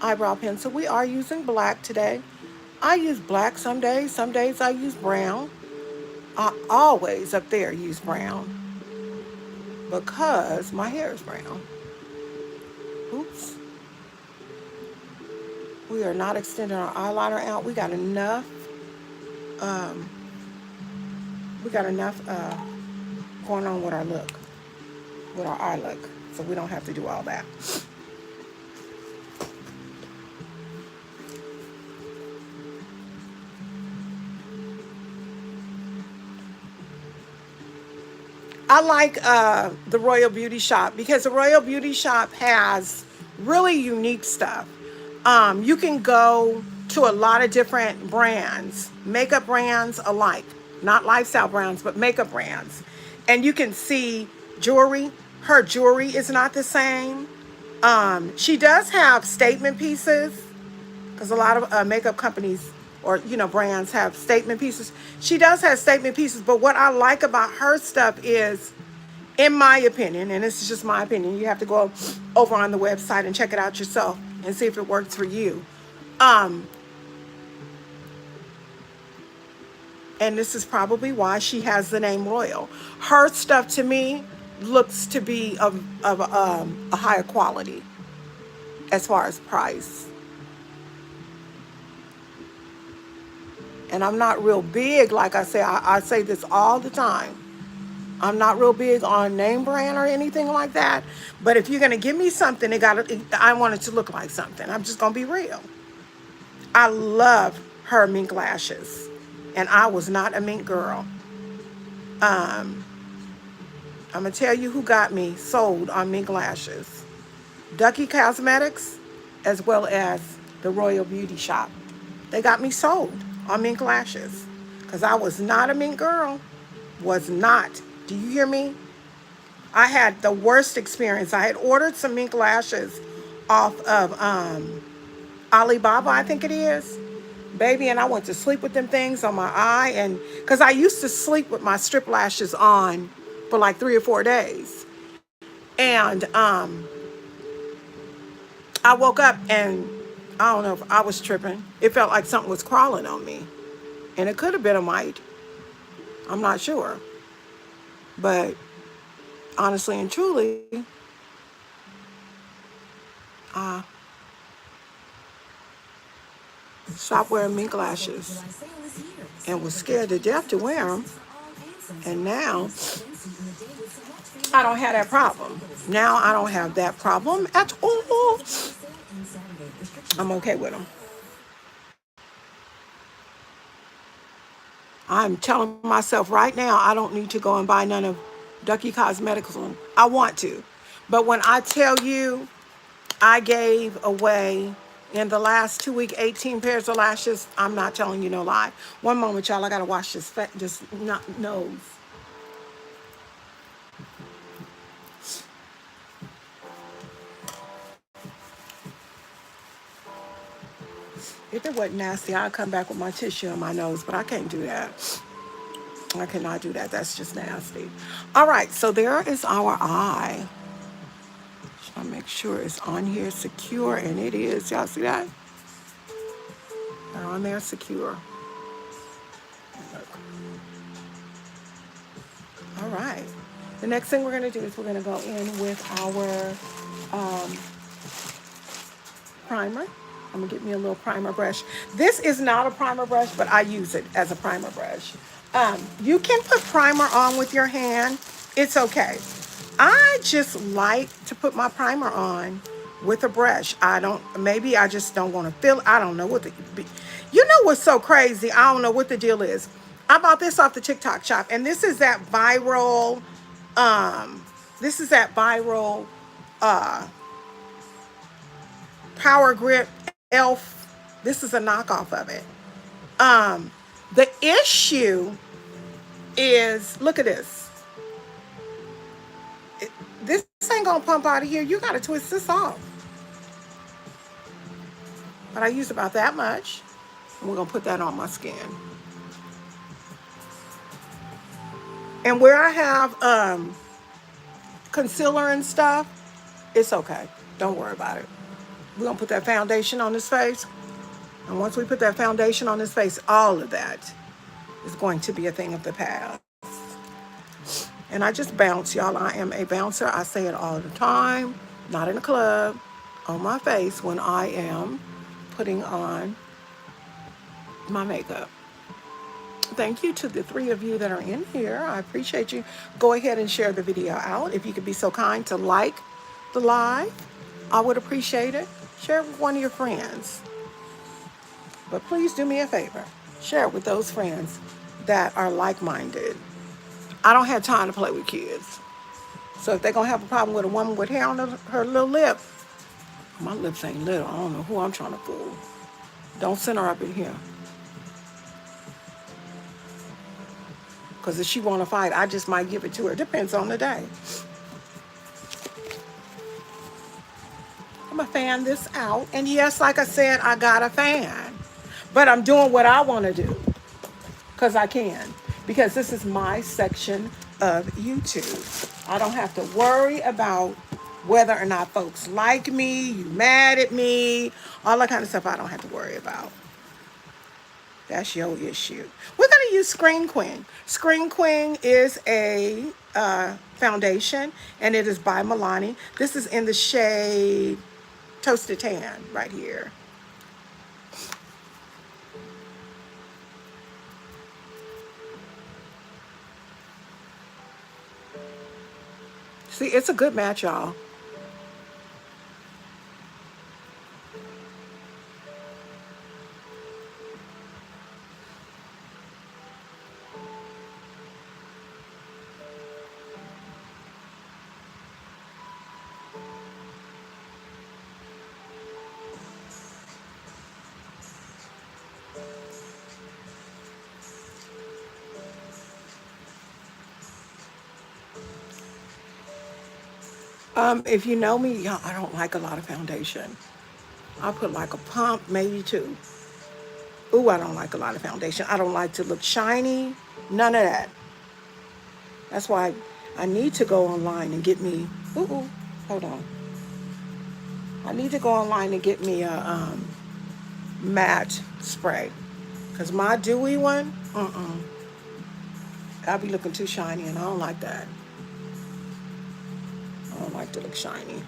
eyebrow pencil. We are using black today. I use black some days I use brown. I always up there use brown because my hair is brown. Oops. We are not extending our eyeliner out. Um, we got enough going on with our look, with our eye look. So we don't have to do all that. I like the Royal Beauty Shop because the Royal Beauty Shop has really unique stuff. You can go to a lot of different brands, makeup brands alike, not lifestyle brands, but makeup brands. And you can see jewelry. Her jewelry is not the same. She does have statement pieces because a lot of makeup companies or brands have statement pieces. She does have statement pieces, but what I like about her stuff is, in my opinion, and this is just my opinion, you have to go over on the website and check it out yourself and see if it works for you. And this is probably why she has the name Royal. Her stuff to me looks to be of a higher quality as far as price. And I'm not real big, like I say, I say this all the time. I'm not real big on name brand or anything like that. But if you're gonna give me something, I want it to look like something. I'm just gonna be real. I love her mink lashes, and I was not a mink girl. I'm gonna tell you who got me sold on mink lashes: Ducky Cosmetics, as well as the Royal Beauty Shop. They got me sold on mink lashes because I was not a mink girl. Was not. Do you hear me? I had the worst experience. I had ordered some mink lashes off of Alibaba, I think it is. Baby, and I went to sleep with them things on my eye, and because I used to sleep with my strip lashes on for like 3 or 4 days. And I woke up and I don't know if I was tripping. It felt like something was crawling on me. And it could have been a mite. I'm not sure. But honestly and truly, uh, stopped wearing mink lashes and was scared to death to wear them. And now I don't have that problem. Now I don't have that problem at all. I'm okay with them. I'm telling myself right now I don't need to go and buy none of Ducky Cosmetics. I want to. But when I tell you I gave away in the last 2 weeks 18 pairs of lashes, I'm not telling you no lie. One moment, y'all. I got to wash this nose. If it wasn't nasty, I'd come back with my tissue on my nose, but I can't do that. I cannot do that. That's just nasty. All right, so there is our eye. Just want to make sure it's on here secure, and it is. Y'all see that? They're on there secure. Look. All right. The next thing we're going to do is we're going to go in with our primer. I'm going to get me a little primer brush. This is not a primer brush, but I use it as a primer brush. You can put primer on with your hand. It's okay. I just like to put my primer on with a brush. Maybe I just don't want to feel, I don't know what you know what's so crazy? I don't know what the deal is. I bought this off the TikTok shop, and this is that viral, um, Power Grip Elf. This is a knockoff of it. The issue is, look at this. This ain't gonna pump out of here. You gotta twist this off. But I use about that much. And we're gonna put that on my skin. And where I have concealer and stuff, it's okay. Don't worry about it. We're gonna put that foundation on his face. And once we put that foundation on his face, all of that is going to be a thing of the past. And I just bounce, y'all. I am a bouncer. I say it all the time. Not in a club. On my face when I am putting on my makeup. Thank you to the 3 of you that are in here. I appreciate you. Go ahead and share the video out. If you could be so kind to like the live, I would appreciate it. Share it with one of your friends. But please do me a favor. Share it with those friends that are like-minded. I don't have time to play with kids. So if they're going to have a problem with a woman with hair on her little lip, my lips ain't little. I don't know who I'm trying to fool. Don't send her up in here. Because if she want to fight, I just might give it to her. Depends on the day. I'm going to fan this out. And yes, like I said, I got a fan. But I'm doing what I want to do. Because I can. Because this is my section of YouTube. I don't have to worry about whether or not folks like me, you mad at me, all that kind of stuff I don't have to worry about. That's your issue. We're going to use Screen Queen. Screen Queen is a foundation, and it is by Milani. This is in the shade Toasted Tan right here. See, it's a good match, y'all. If you know me, y'all, I don't like a lot of foundation. I'll put like a pump, maybe 2. Ooh, I don't like a lot of foundation. I don't like to look shiny. None of that. That's why I need to go online and get me, hold on. I need to go online and get me a matte spray. Because my dewy one, I'll be looking too shiny, and I don't like that. I don't like to look shiny.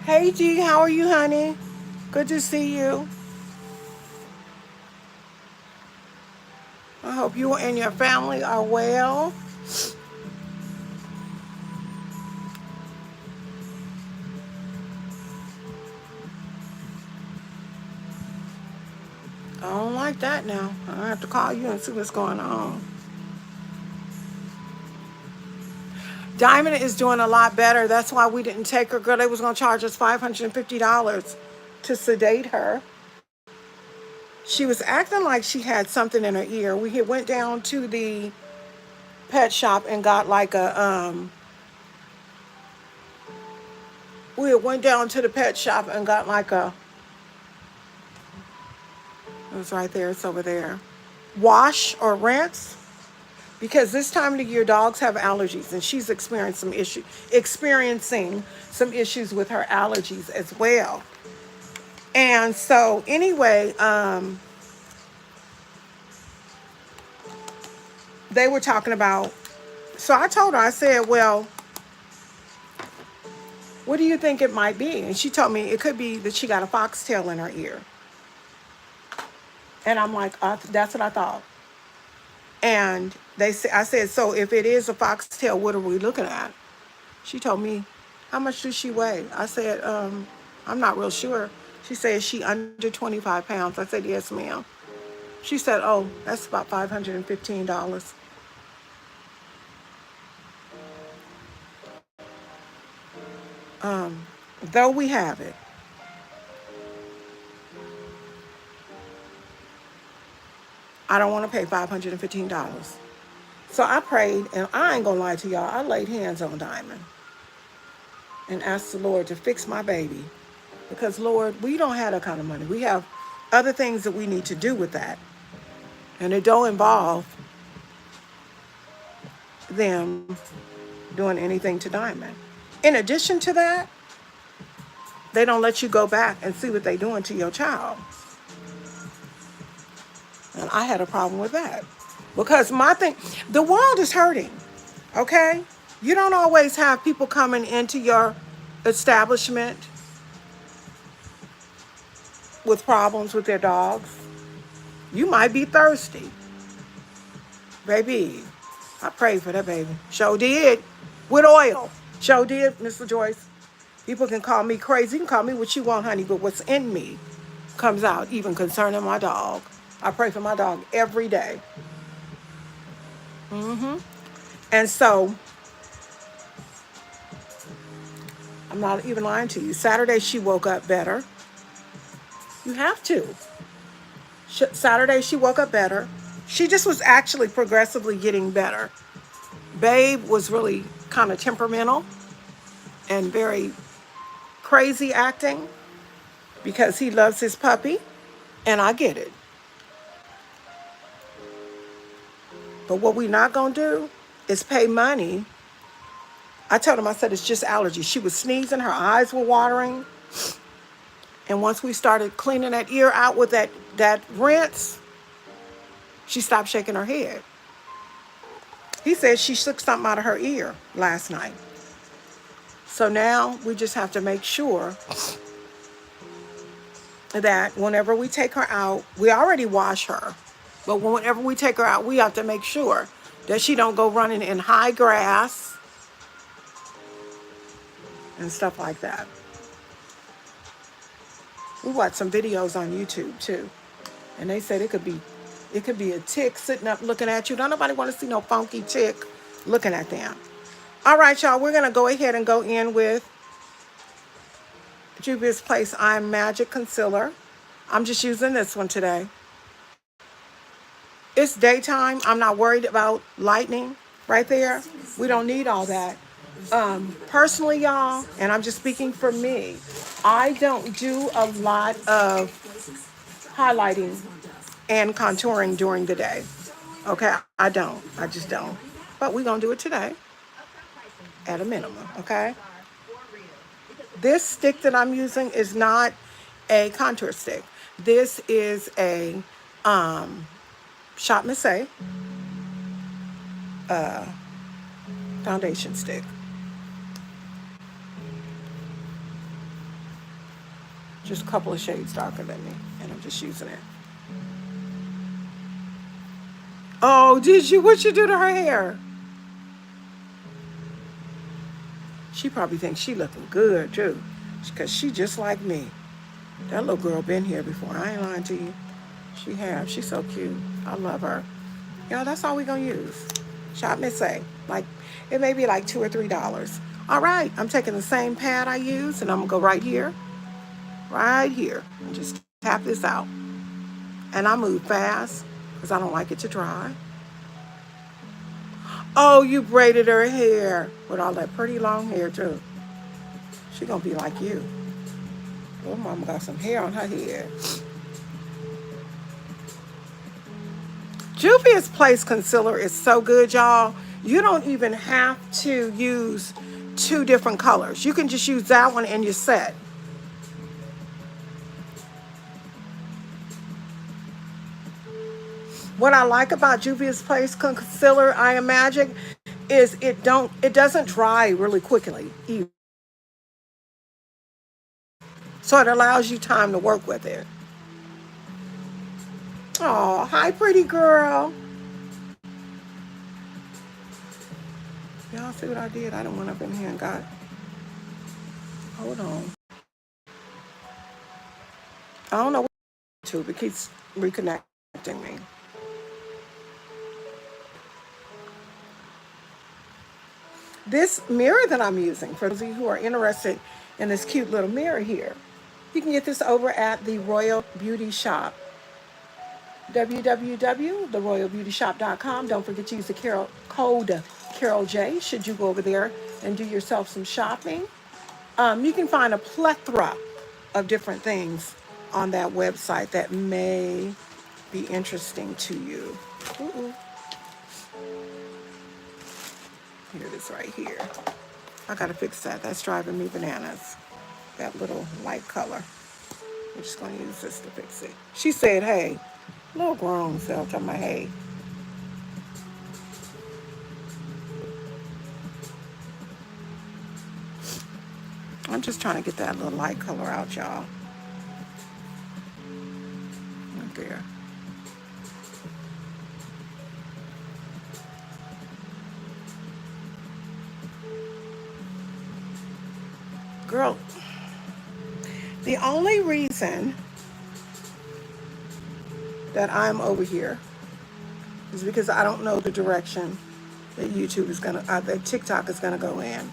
Hey G, how are you, honey? Good to see you. I hope you and your family are well. I don't like that now. I have to call you and see what's going on. Diamond is doing a lot better. That's why we didn't take her. Girl, they was going to charge us $550 to sedate her. She was acting like she had something in her ear. We had went down to the pet shop and got like a we had went down to the pet shop and got like a, it was right there, it's over there, wash or rinse, because this time of the year dogs have allergies, and she's experiencing some issues with her allergies as well. And so anyway, they were talking about, so I told her, I said, well, what do you think it might be? And she told me it could be that she got a foxtail in her ear. And I'm like, that's what I thought. And I said, so if it is a foxtail, what are we looking at? She told me, how much does she weigh? I said, I'm not real sure. She said, is she under 25 pounds? I said, yes, ma'am. She said, oh, that's about $515. Though we have it, I don't want to pay $515. So I prayed, and I ain't gonna lie to y'all, I laid hands on Diamond and asked the Lord to fix my baby. Because, Lord, we don't have that kind of money. We have other things that we need to do with that. And it don't involve them doing anything to Diamond. In addition to that, they don't let you go back and see what they're doing to your child. And I had a problem with that. Because my thing, the world is hurting, okay? You don't always have people coming into your establishment with problems with their dogs. You might be thirsty. Baby, I prayed for that baby. Sure did. With oil. Sure did, Mr. Joyce. People can call me crazy. You can call me what you want, honey, but what's in me comes out, even concerning my dog. I pray for my dog every day. And so, I'm not even lying to you. Saturday, she woke up better. You have to. Saturday, she woke up better. She just was actually progressively getting better. Babe was really kind of temperamental and very crazy acting because he loves his puppy, and I get it. But what we're not going to do is pay money. I told him, I said, it's just allergies. She was sneezing. Her eyes were watering. And once we started cleaning that ear out with that rinse, she stopped shaking her head. He said she shook something out of her ear last night. So now we just have to make sure that whenever we take her out, we already wash her. But whenever we take her out, we have to make sure that she don't go running in high grass and stuff like that. We watched some videos on YouTube too, and they said it could be a tick sitting up looking at you. Don't nobody want to see no funky tick looking at them. All right, y'all, we're gonna go ahead and go in with Juvia's Place I'm Magic Concealer. I'm just using this one today. It's daytime. I'm not worried about lightning right there. We don't need all that. Personally, y'all, and I'm just speaking for me, I don't do a lot of highlighting and contouring during the day. Okay, I don't. I just don't. But we're going to do it today at a minimum, okay? This stick that I'm using is not a contour stick. This is a Shop Missy foundation stick. Just a couple of shades darker than me, and I'm just using it. Oh, did you? What you do to her hair? She probably thinks she looking good too, because she just like me. That little girl been here before. I ain't lying to you. She have. She's so cute. I love her. Y'all, that's all we gonna use. Shop Missy. Like, It may be like $2 or $3. All right, I'm taking the same pad I use, and I'm gonna go right here, and just tap this out. And I move fast because I don't like it to dry. Oh, you braided her hair with all that pretty long hair too. She gonna be like you. Oh, mama got some hair on her head. Juvia's Place concealer is so good, y'all. You don't even have to use two different colors. You can just use that one and you're set. What I like about Juvia's Place concealer, I imagine, is it doesn't dry really quickly either. So it allows you time to work with it. Oh, hi, pretty girl. Y'all see what I did? I done went up in here and got. Hold on. I don't know what to. It keeps reconnecting me. This mirror that I'm using, for those of you who are interested in this cute little mirror here, you can get this over at the Royal Beauty Shop. www.theroyalbeautyshop.com. Don't forget to use the code Carol J should you go over there and do yourself some shopping. You can find a plethora of different things on that website that may be interesting to you. Ooh. Here it is right here. I gotta fix that. That's driving me bananas. That little light color. I'm just gonna use this to fix it. She said, hey, little grown self, talking about, hey. I'm just trying to get that little light color out, y'all. Right there. Girl, the only reason that I'm over here is because I don't know the direction that YouTube is gonna, that TikTok is gonna go in.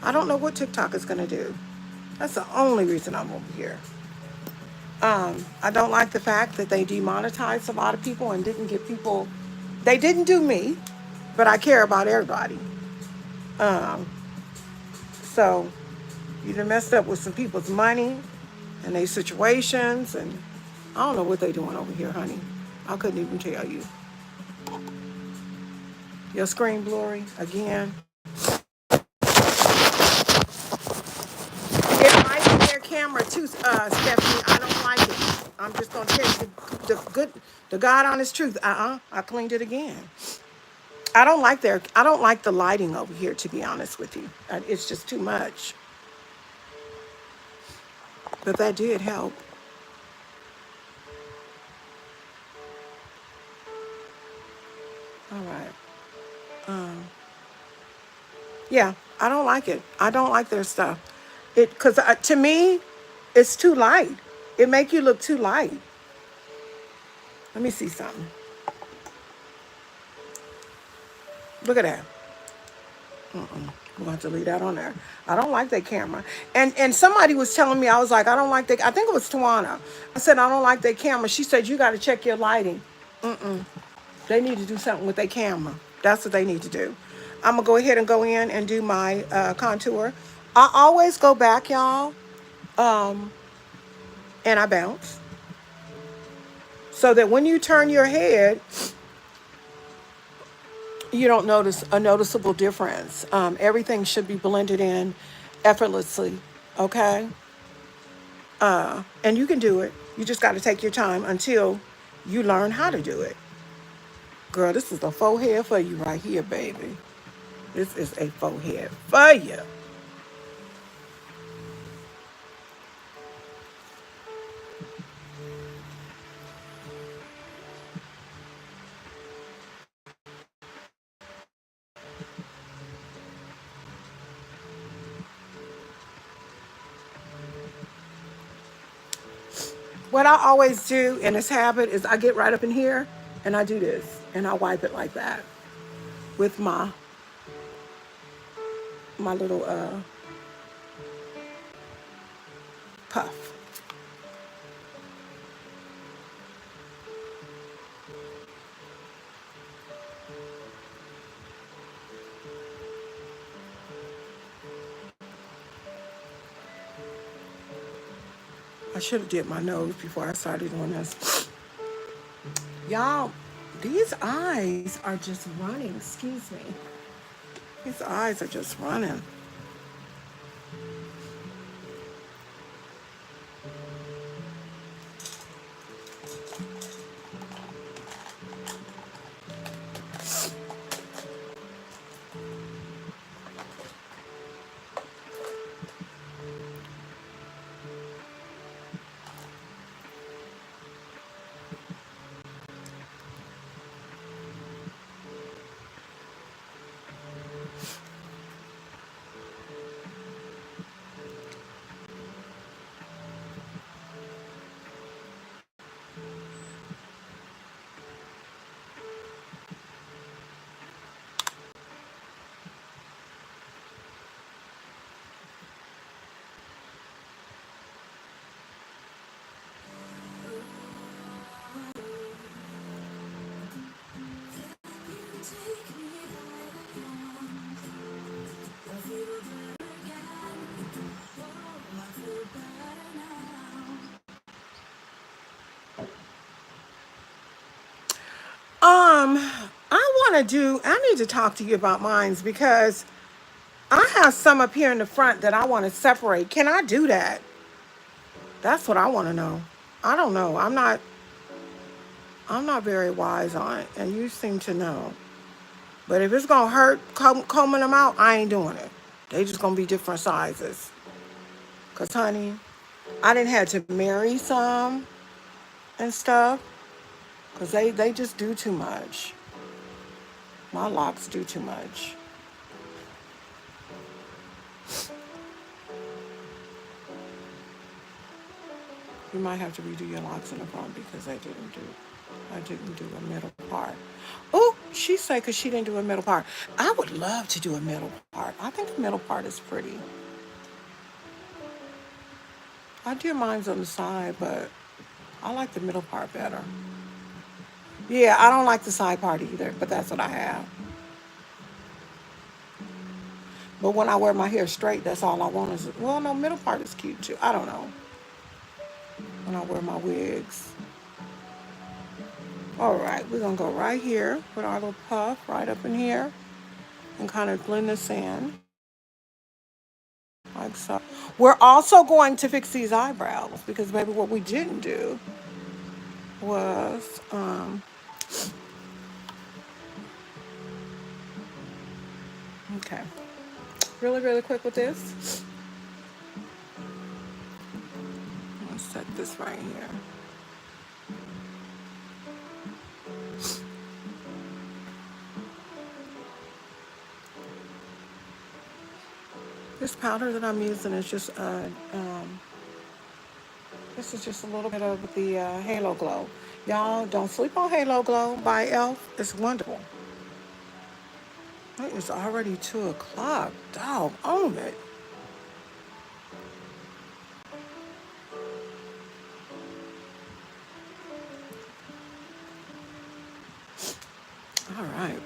I don't know what TikTok is gonna do. That's the only reason I'm over here. I don't like the fact that they demonetized a lot of people and didn't give people, they didn't do me, but I care about everybody. So you done messed up with some people's money and their situations, and I don't know what they doing over here, honey. I couldn't even tell you. Your screen blurry again. It might be their camera too, Stephanie. I don't like it. I'm just gonna tell you the God honest truth. I cleaned it again. I don't like the lighting over here, to be honest with you. It's just too much. But that did help. All right. Yeah, I don't like it. I don't like their stuff. Because to me, it's too light. It make you look too light. Let me see something. Look at that. We're going to have to leave that on there. I don't like that camera. And somebody was telling me, I was like, I don't like that. I think it was Tawana. I said, I don't like that camera. She said, you got to check your lighting. They need to do something with their camera. That's what they need to do. I'm going to go ahead and go in and do my contour. I always go back, y'all, and I bounce. So that when you turn your head, you don't notice a noticeable difference. Everything should be blended in effortlessly, okay? And you can do it. You just got to take your time until you learn how to do it. Girl, this is a forehead for you right here, baby. This is a forehead for you. What I always do in this habit is I get right up in here and I do this and I wipe it like that with my my little puff. I should have did my nose before I started doing this. Y'all, these eyes are just running. Excuse me. These eyes are just running. I need to talk to you about mines because I have some up here in the front that I want to separate. Can I do that? That's what I want to know. I don't know. I'm not very wise on it, and you seem to know. But if it's gonna hurt combing them out, I ain't doing it. They just gonna be different sizes. Cause honey, I didn't have to marry some and stuff. Cause they just do too much. My locks do too much. You might have to redo your locks in the front because I didn't do a middle part. Oh, she said because she didn't do a middle part. I would love to do a middle part. I think the middle part is pretty. I do mine's on the side, but I like the middle part better. Yeah, I don't like the side part either, but that's what I have. But when I wear my hair straight, that's all I want is, well, no, middle part is cute too. I don't know. When I wear my wigs. All right, we're gonna go right here with our little puff right up in here and kind of blend this in like so. We're also going to fix these eyebrows because maybe what we didn't do was, okay, really, really quick with this. Let's set this right here. This powder that I'm using is just, this is just a little bit of the Halo Glow. Y'all, don't sleep on Halo Glow by e.l.f. It's wonderful. It's already 2 o'clock. Dog, own it. All right.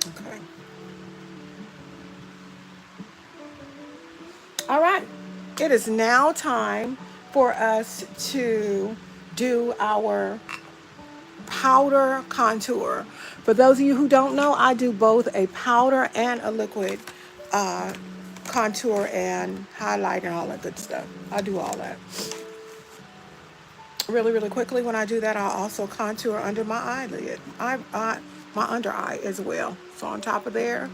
Okay. All right. It is now time for us to do our powder contour. For those of you who don't know, I do both a powder and a liquid uh, contour and highlight and all that good stuff. I do all that. Really, really quickly, when I do that, I'll also contour under my eyelid, my under eye as well. So on top of there,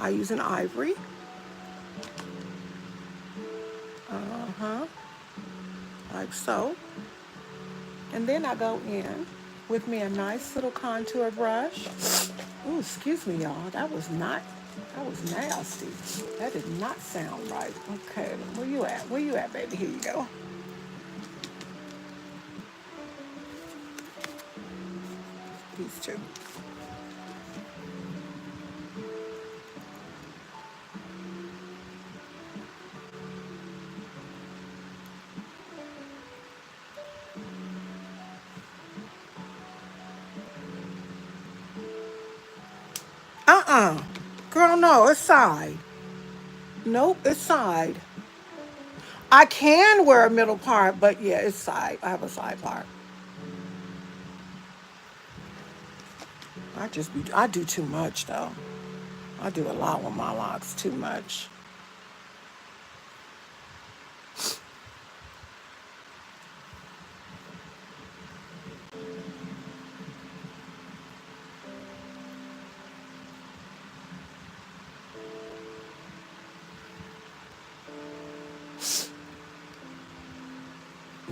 I use an ivory. Uh-huh. Like so. And then I go in with me a nice little contour brush. Ooh, excuse me, y'all. That was nasty. That did not sound right. Okay, where you at? Where you at, baby? Here you go. piece too. Girl, no, it's side. Nope, it's side. I can wear a middle part, but yeah, it's side. I have a side part. I do too much though. I do a lot with my locks, too much.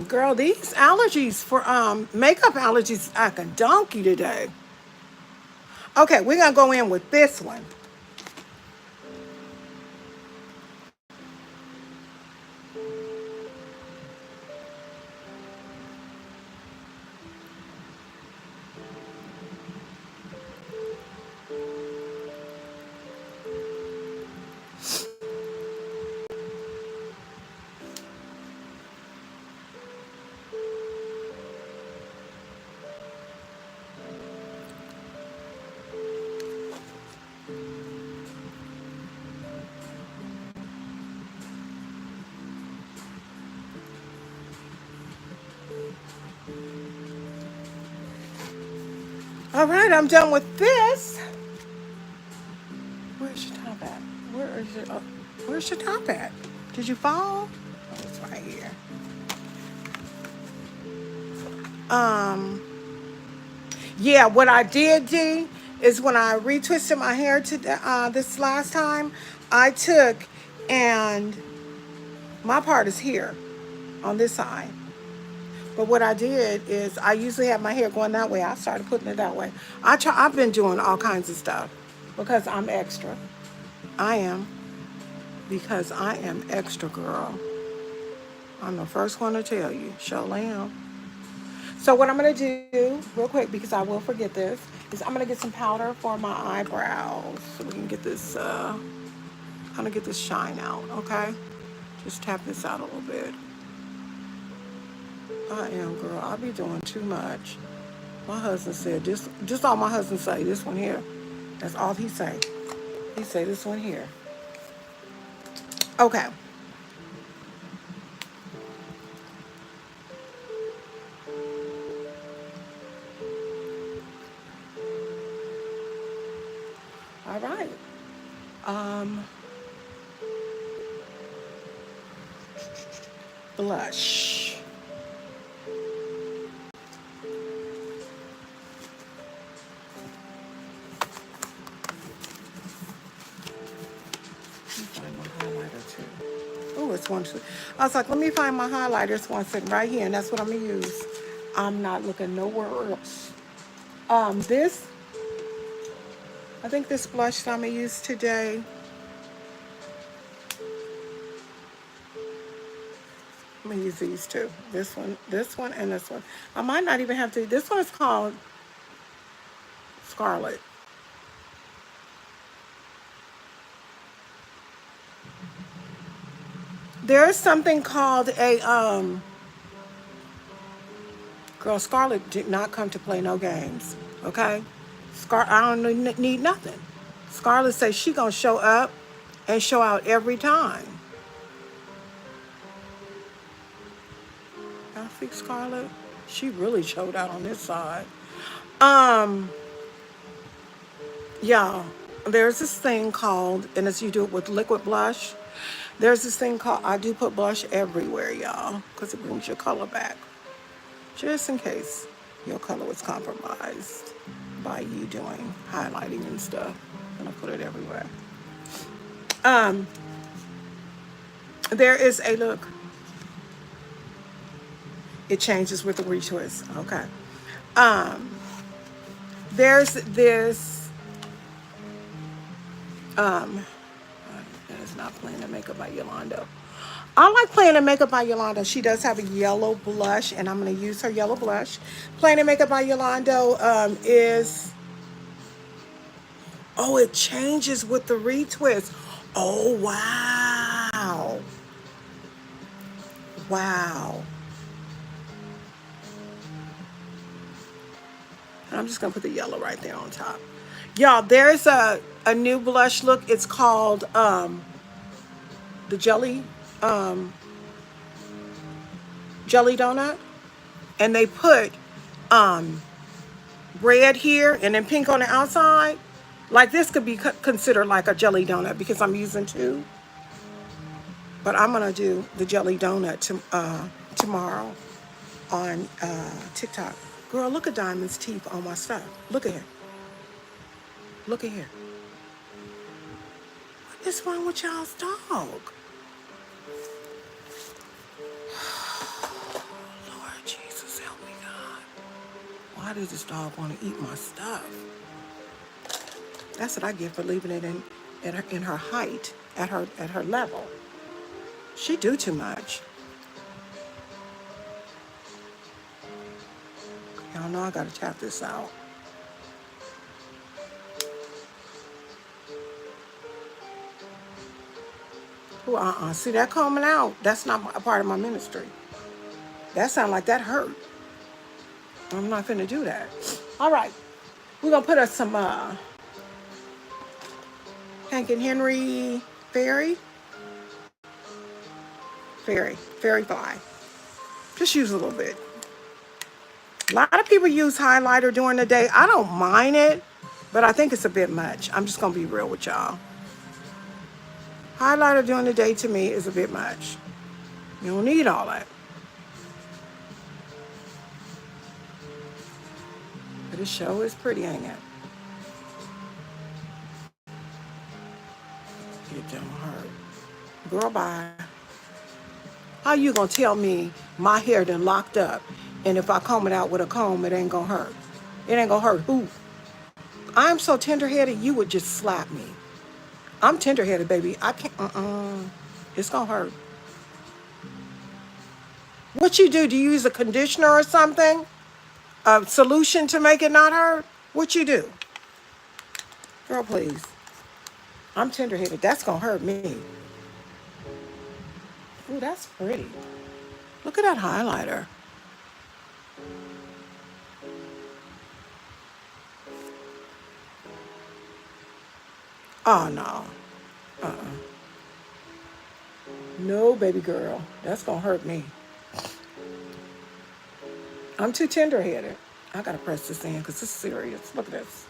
Girl, these allergies for makeup allergies acting donkey today. Okay, we're gonna go in with this one. All right, I'm done with this. Where's your top at? Where's your top at? Did you fall? Oh, it's right here. Um, yeah, what I did do is when I retwisted my hair to this last time, I took and my part is here on this side. But what I did is I usually have my hair going that way. I started putting it that way. I've been doing all kinds of stuff because I'm extra. I am because I am extra, girl. I'm the first one to tell you. Sure am. So what I'm gonna do real quick because I will forget this is I'm gonna get some powder for my eyebrows so we can get this kind of get this shine out. Okay, just tap this out a little bit. I am, girl. I be doing too much. My husband said this. Just all my husband say. This one here. That's all he say. He say this one here. Okay. All right. Um, blush. Find my highlighter too. Oh, it's one. I was like, let me find my highlighter. It's one sitting right here, and that's what I'm gonna use. I'm not looking nowhere else. This. I think this blush that I'm gonna use today. I'm gonna use these two. This one, and this one. I might not even have to. This one is called Scarlet. There is something called a girl. Scarlet did not come to play no games. Okay, I don't need nothing. Scarlet says she gonna show up and show out every time. I think Scarlet, she really showed out on this side. Um, Y'all, there's this thing called, and as you do it with liquid blush, there's this thing called, I do put blush everywhere, y'all, because it brings your color back. Just in case your color was compromised by you doing highlighting and stuff. I'm gonna put it everywhere. Um, there is a look. It changes with the retwist. Okay. Um, there's this. That is not playing the makeup by Yolanda. I like Playing and Makeup by Yolanda. She does have a yellow blush, and I'm going to use her yellow blush. Playing and Makeup by Yolanda is... Oh, it changes with the retwist. Oh, wow. Wow. I'm just going to put the yellow right there on top. Y'all, there's a new blush look. It's called the jelly donut. And they put red here and then pink on the outside. Like this could be considered like a jelly donut because I'm using two. But I'm going to do the jelly donut tomorrow on TikTok. Girl, look at Diamond's teeth on my stuff. Look at here. Look at here. What is wrong with y'all's dog? Lord Jesus, help me, God. Why does this dog want to eat my stuff? That's what I get for leaving it in her height, at her level. She do too much. Y'all know I gotta tap this out. Ooh, see that coming out? That's not a part of my ministry. That sound like that hurt. I'm not gonna do that. All right, we're gonna put us some Hank and Henry Fairy Fly. Just use a little bit. A lot of people use highlighter during the day. I don't mind it, but I think it's a bit much. I'm just gonna be real with y'all. Highlighter during the day to me is a bit much. You don't need all that. But it sure is pretty, ain't it? It don't hurt. Girl, bye. How you gonna tell me my hair done locked up, and if I comb it out with a comb, it ain't gonna hurt? It ain't gonna hurt who? I'm so tender-headed, you would just slap me. I'm tender-headed, baby. I can't, It's gonna hurt. What you do? Do you use a conditioner or something? A solution to make it not hurt? What you do? Girl, please. I'm tender-headed. That's gonna hurt me. Ooh, that's pretty. Look at that highlighter. Oh, no. No, baby girl. That's gonna hurt me. I'm too tender-headed. I gotta press this in because this is serious. Look at this.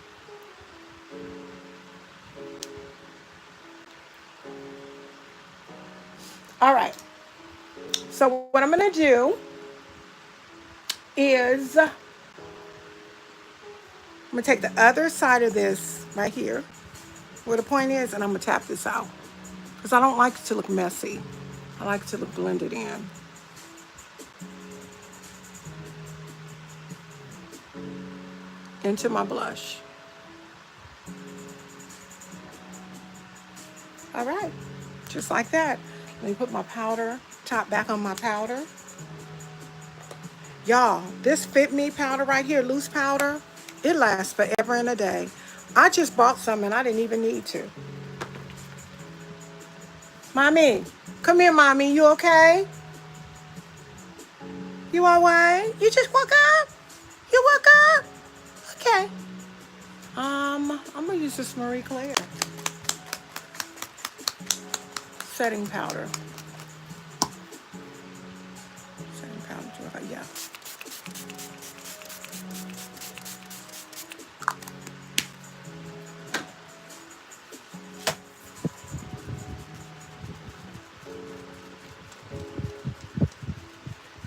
All right. So what I'm gonna do is I'm gonna take the other side of this right here, where the point is, and I'm gonna tap this out because I don't like it to look messy. I like it to look blended in. Into my blush. All right, just like that. Let me put my powder, top back on my powder. Y'all, this Fit Me powder right here, loose powder, it lasts forever and a day. I just bought some and I didn't even need to. Mommy, come here, Mommy. You okay? You all right? You just woke up? You woke up? Okay. I'm gonna use this Marie Claire setting powder. Setting powder, yeah.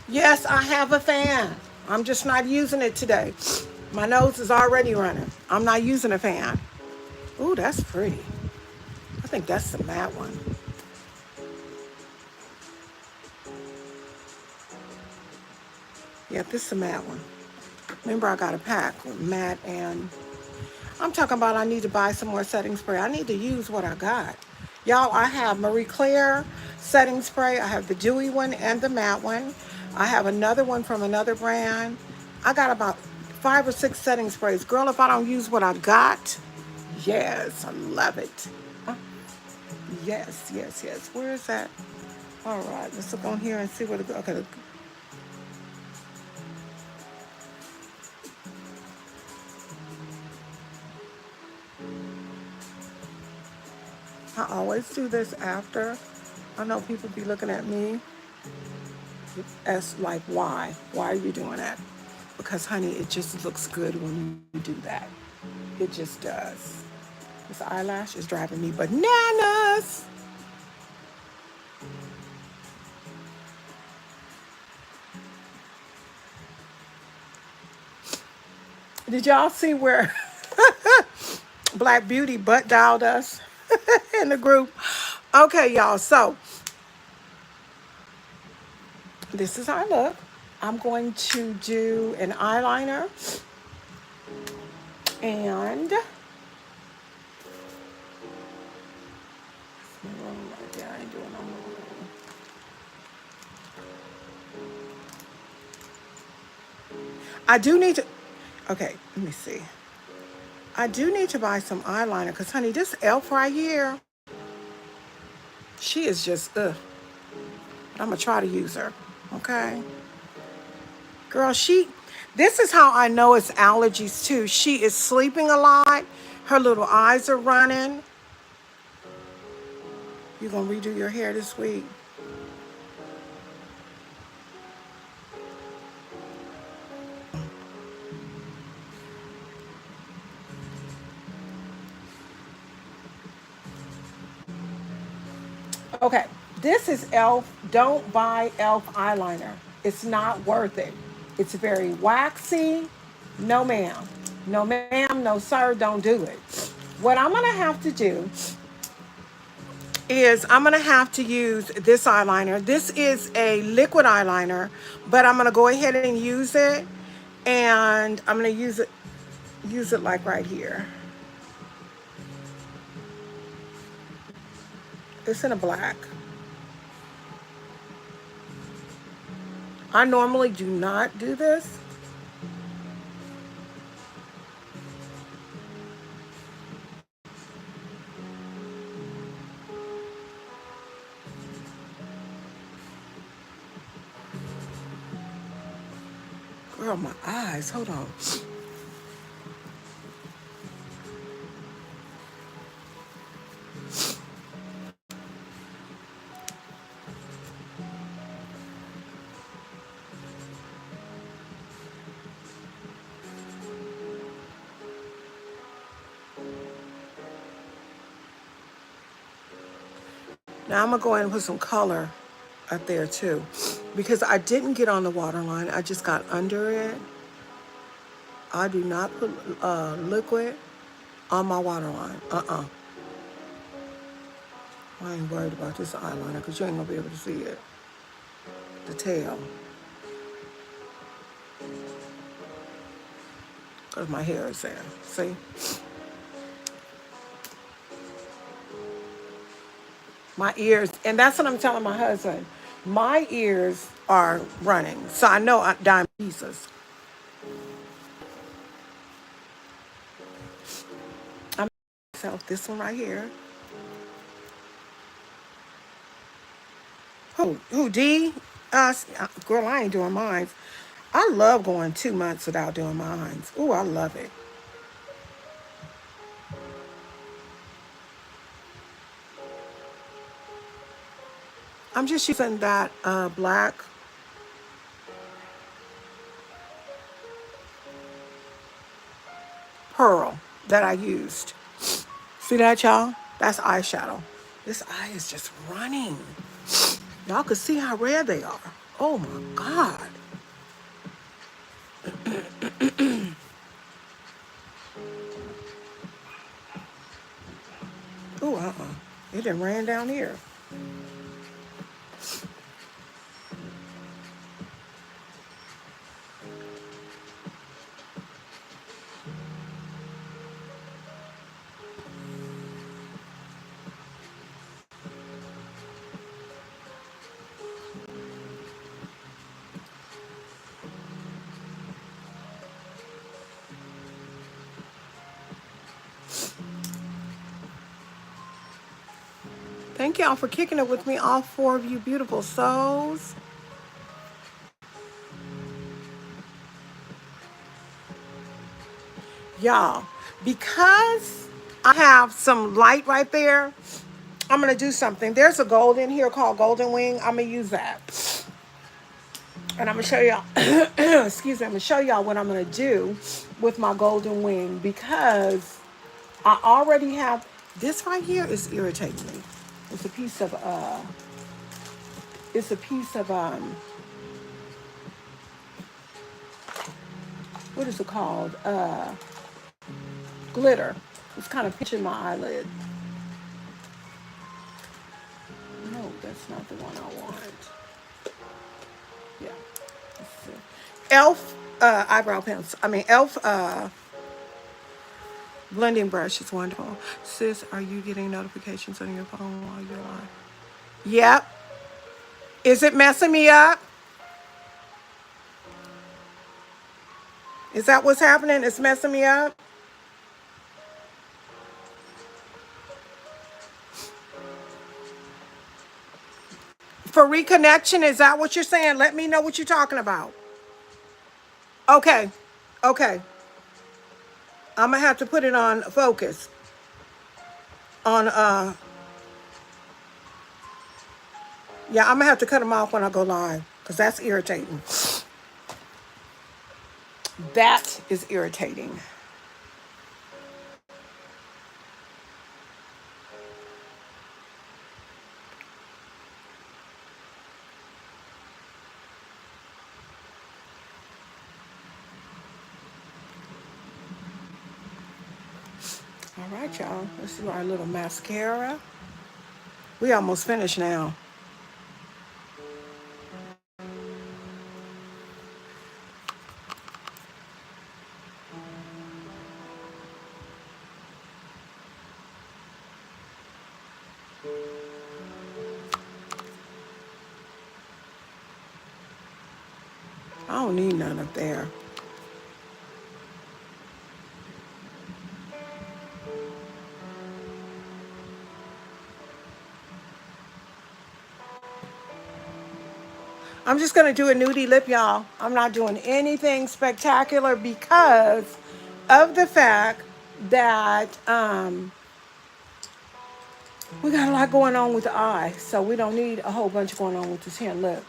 Yes, I have a fan. I'm just not using it today. My nose is already running. I'm not using a fan. Ooh, that's pretty. I think that's the matte one. Yep, this is the matte one. Remember, I got a pack with matte and... I'm talking about I need to buy some more setting spray. I need to use what I got. Y'all, I have Marie Claire setting spray. I have the dewy one and the matte one. I have another one from another brand. I got about 5 or 6 setting sprays. Girl, if I don't use what I got, yes, I love it. Uh, yes, yes, yes. Where is that? All right, let's look on here and see what it goes. Okay. I always do this after. I know people be looking at me as like, why? Why are you doing that? Because, honey, it just looks good when you do that. It just does. This eyelash is driving me bananas. Did y'all see where Black Beauty butt dialed us in the group? Okay, y'all. So this is our look. I'm going to do an eyeliner and I do need to, okay, let me see. I do need to buy some eyeliner because, honey, this elf right here, she is just, ugh. But I'm going to try to use her, okay? Girl, this is how I know it's allergies too. She is sleeping a lot. Her little eyes are running. You going to redo your hair this week? Okay, this is e.l.f. Don't buy e.l.f. eyeliner. It's not worth it. It's very waxy. No, ma'am. No, ma'am. No, sir. Don't do it. What I'm going to have to do is I'm going to have to use this eyeliner. This is a liquid eyeliner, but I'm going to go ahead and use it. And I'm going to use it like right here. It's in a black. I normally do not do this. Girl, my eyes. Hold on. Now I'm going to go in and put some color up there too. Because I didn't get on the waterline. I just got under it. I do not put liquid on my waterline. I ain't worried about this eyeliner because you ain't going to be able to see it. The tail. Because my hair is there. See? My ears, and that's what I'm telling my husband. My ears are running. So I know I'm dying pieces. I'm myself this one right here. Who, D? Girl, I ain't doing mine. I love going 2 months without doing mine. Ooh, I love it. I'm just using that black pearl that I used. See that, y'all? That's eyeshadow. This eye is just running. Y'all can see how red they are. Oh my God. Ooh, it done ran down here. Thank y'all for kicking it with me, all 4 of you beautiful souls. Y'all, because I have some light right there, I'm going to do something. There's a gold in here called Golden Wing. I'm going to use that. And I'm going to show y'all, excuse me, I'm going to show y'all what I'm going to do with my Golden Wing, because I already have, this right here is irritating me. It's a piece of, what is it called? Glitter. It's kind of pinching my eyelid. No, that's not the one I want. Yeah. Elf eyebrow pencil. Elf blending brush is wonderful. Sis, are you getting notifications on your phone while you're on? Yep. Is it messing me up? Is that what's happening? It's messing me up? For reconnection, is that what you're saying? Let me know what you're talking about. Okay. Okay. I'm going to have to put it on focus. On, yeah, I'm going to have to cut them off when I go live, because that's irritating. That is irritating. All right, y'all. Let's do our little mascara. We almost finished now. I don't need none up there. I'm just going to do a nudie lip, y'all. I'm not doing anything spectacular because of the fact that we got a lot going on with the eye. So we don't need a whole bunch going on with this here lip.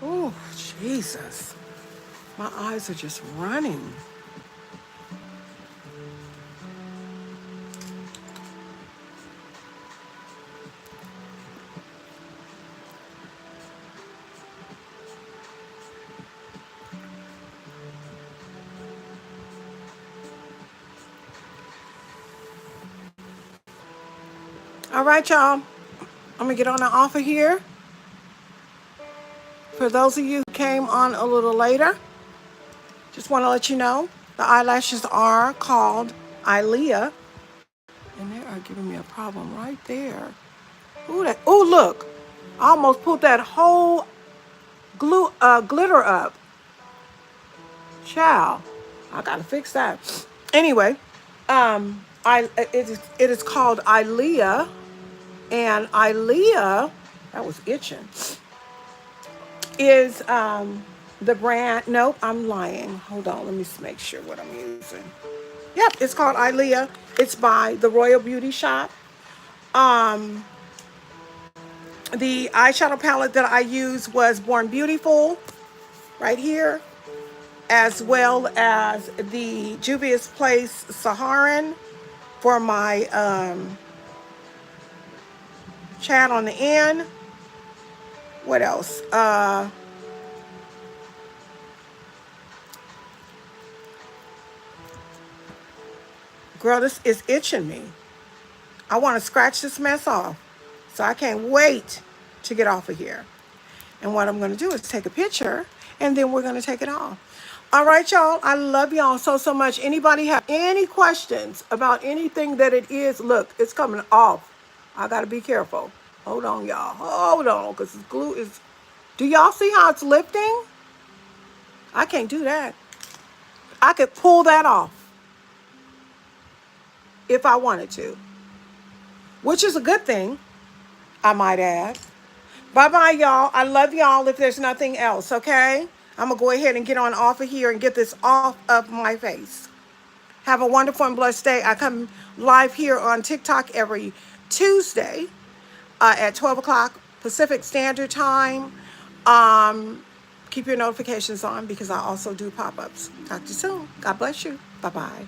Oh, Jesus. My eyes are just running. All right, y'all. I'm going to get on the offer here. For those of you who came on a little later, just want to let you know the eyelashes are called Ilea. And they are giving me a problem right there. Ooh, look. I almost pulled that whole glitter up. Child. I got to fix that. Anyway, it is called Ilea. And Ilea, that was itching, is the brand. Nope, I'm lying. Hold on, let me make sure what I'm using. Yep, it's called Ilea. It's by the Royal Beauty Shop. The eyeshadow palette that I used was Born Beautiful, right here, as well as the Juvia's Place Saharan for my chat on the end. What else? Girl, this is itching me. I want to scratch this mess off. So I can't wait to get off of here. And what I'm going to do is take a picture and then we're going to take it off. All right, y'all. I love y'all so, so much. Anybody have any questions about anything that it is? Look, it's coming off. I got to be careful. Hold on, y'all. Hold on, because the glue is... Do y'all see how it's lifting? I can't do that. I could pull that off if I wanted to, which is a good thing, I might add. Bye-bye, y'all. I love y'all if there's nothing else, okay? I'm going to go ahead and get on off of here and get this off of my face. Have a wonderful and blessed day. I come live here on TikTok every Tuesday at 12 o'clock Pacific Standard Time. Keep your notifications on because I also do pop-ups. Talk to you soon. God bless you. Bye-bye.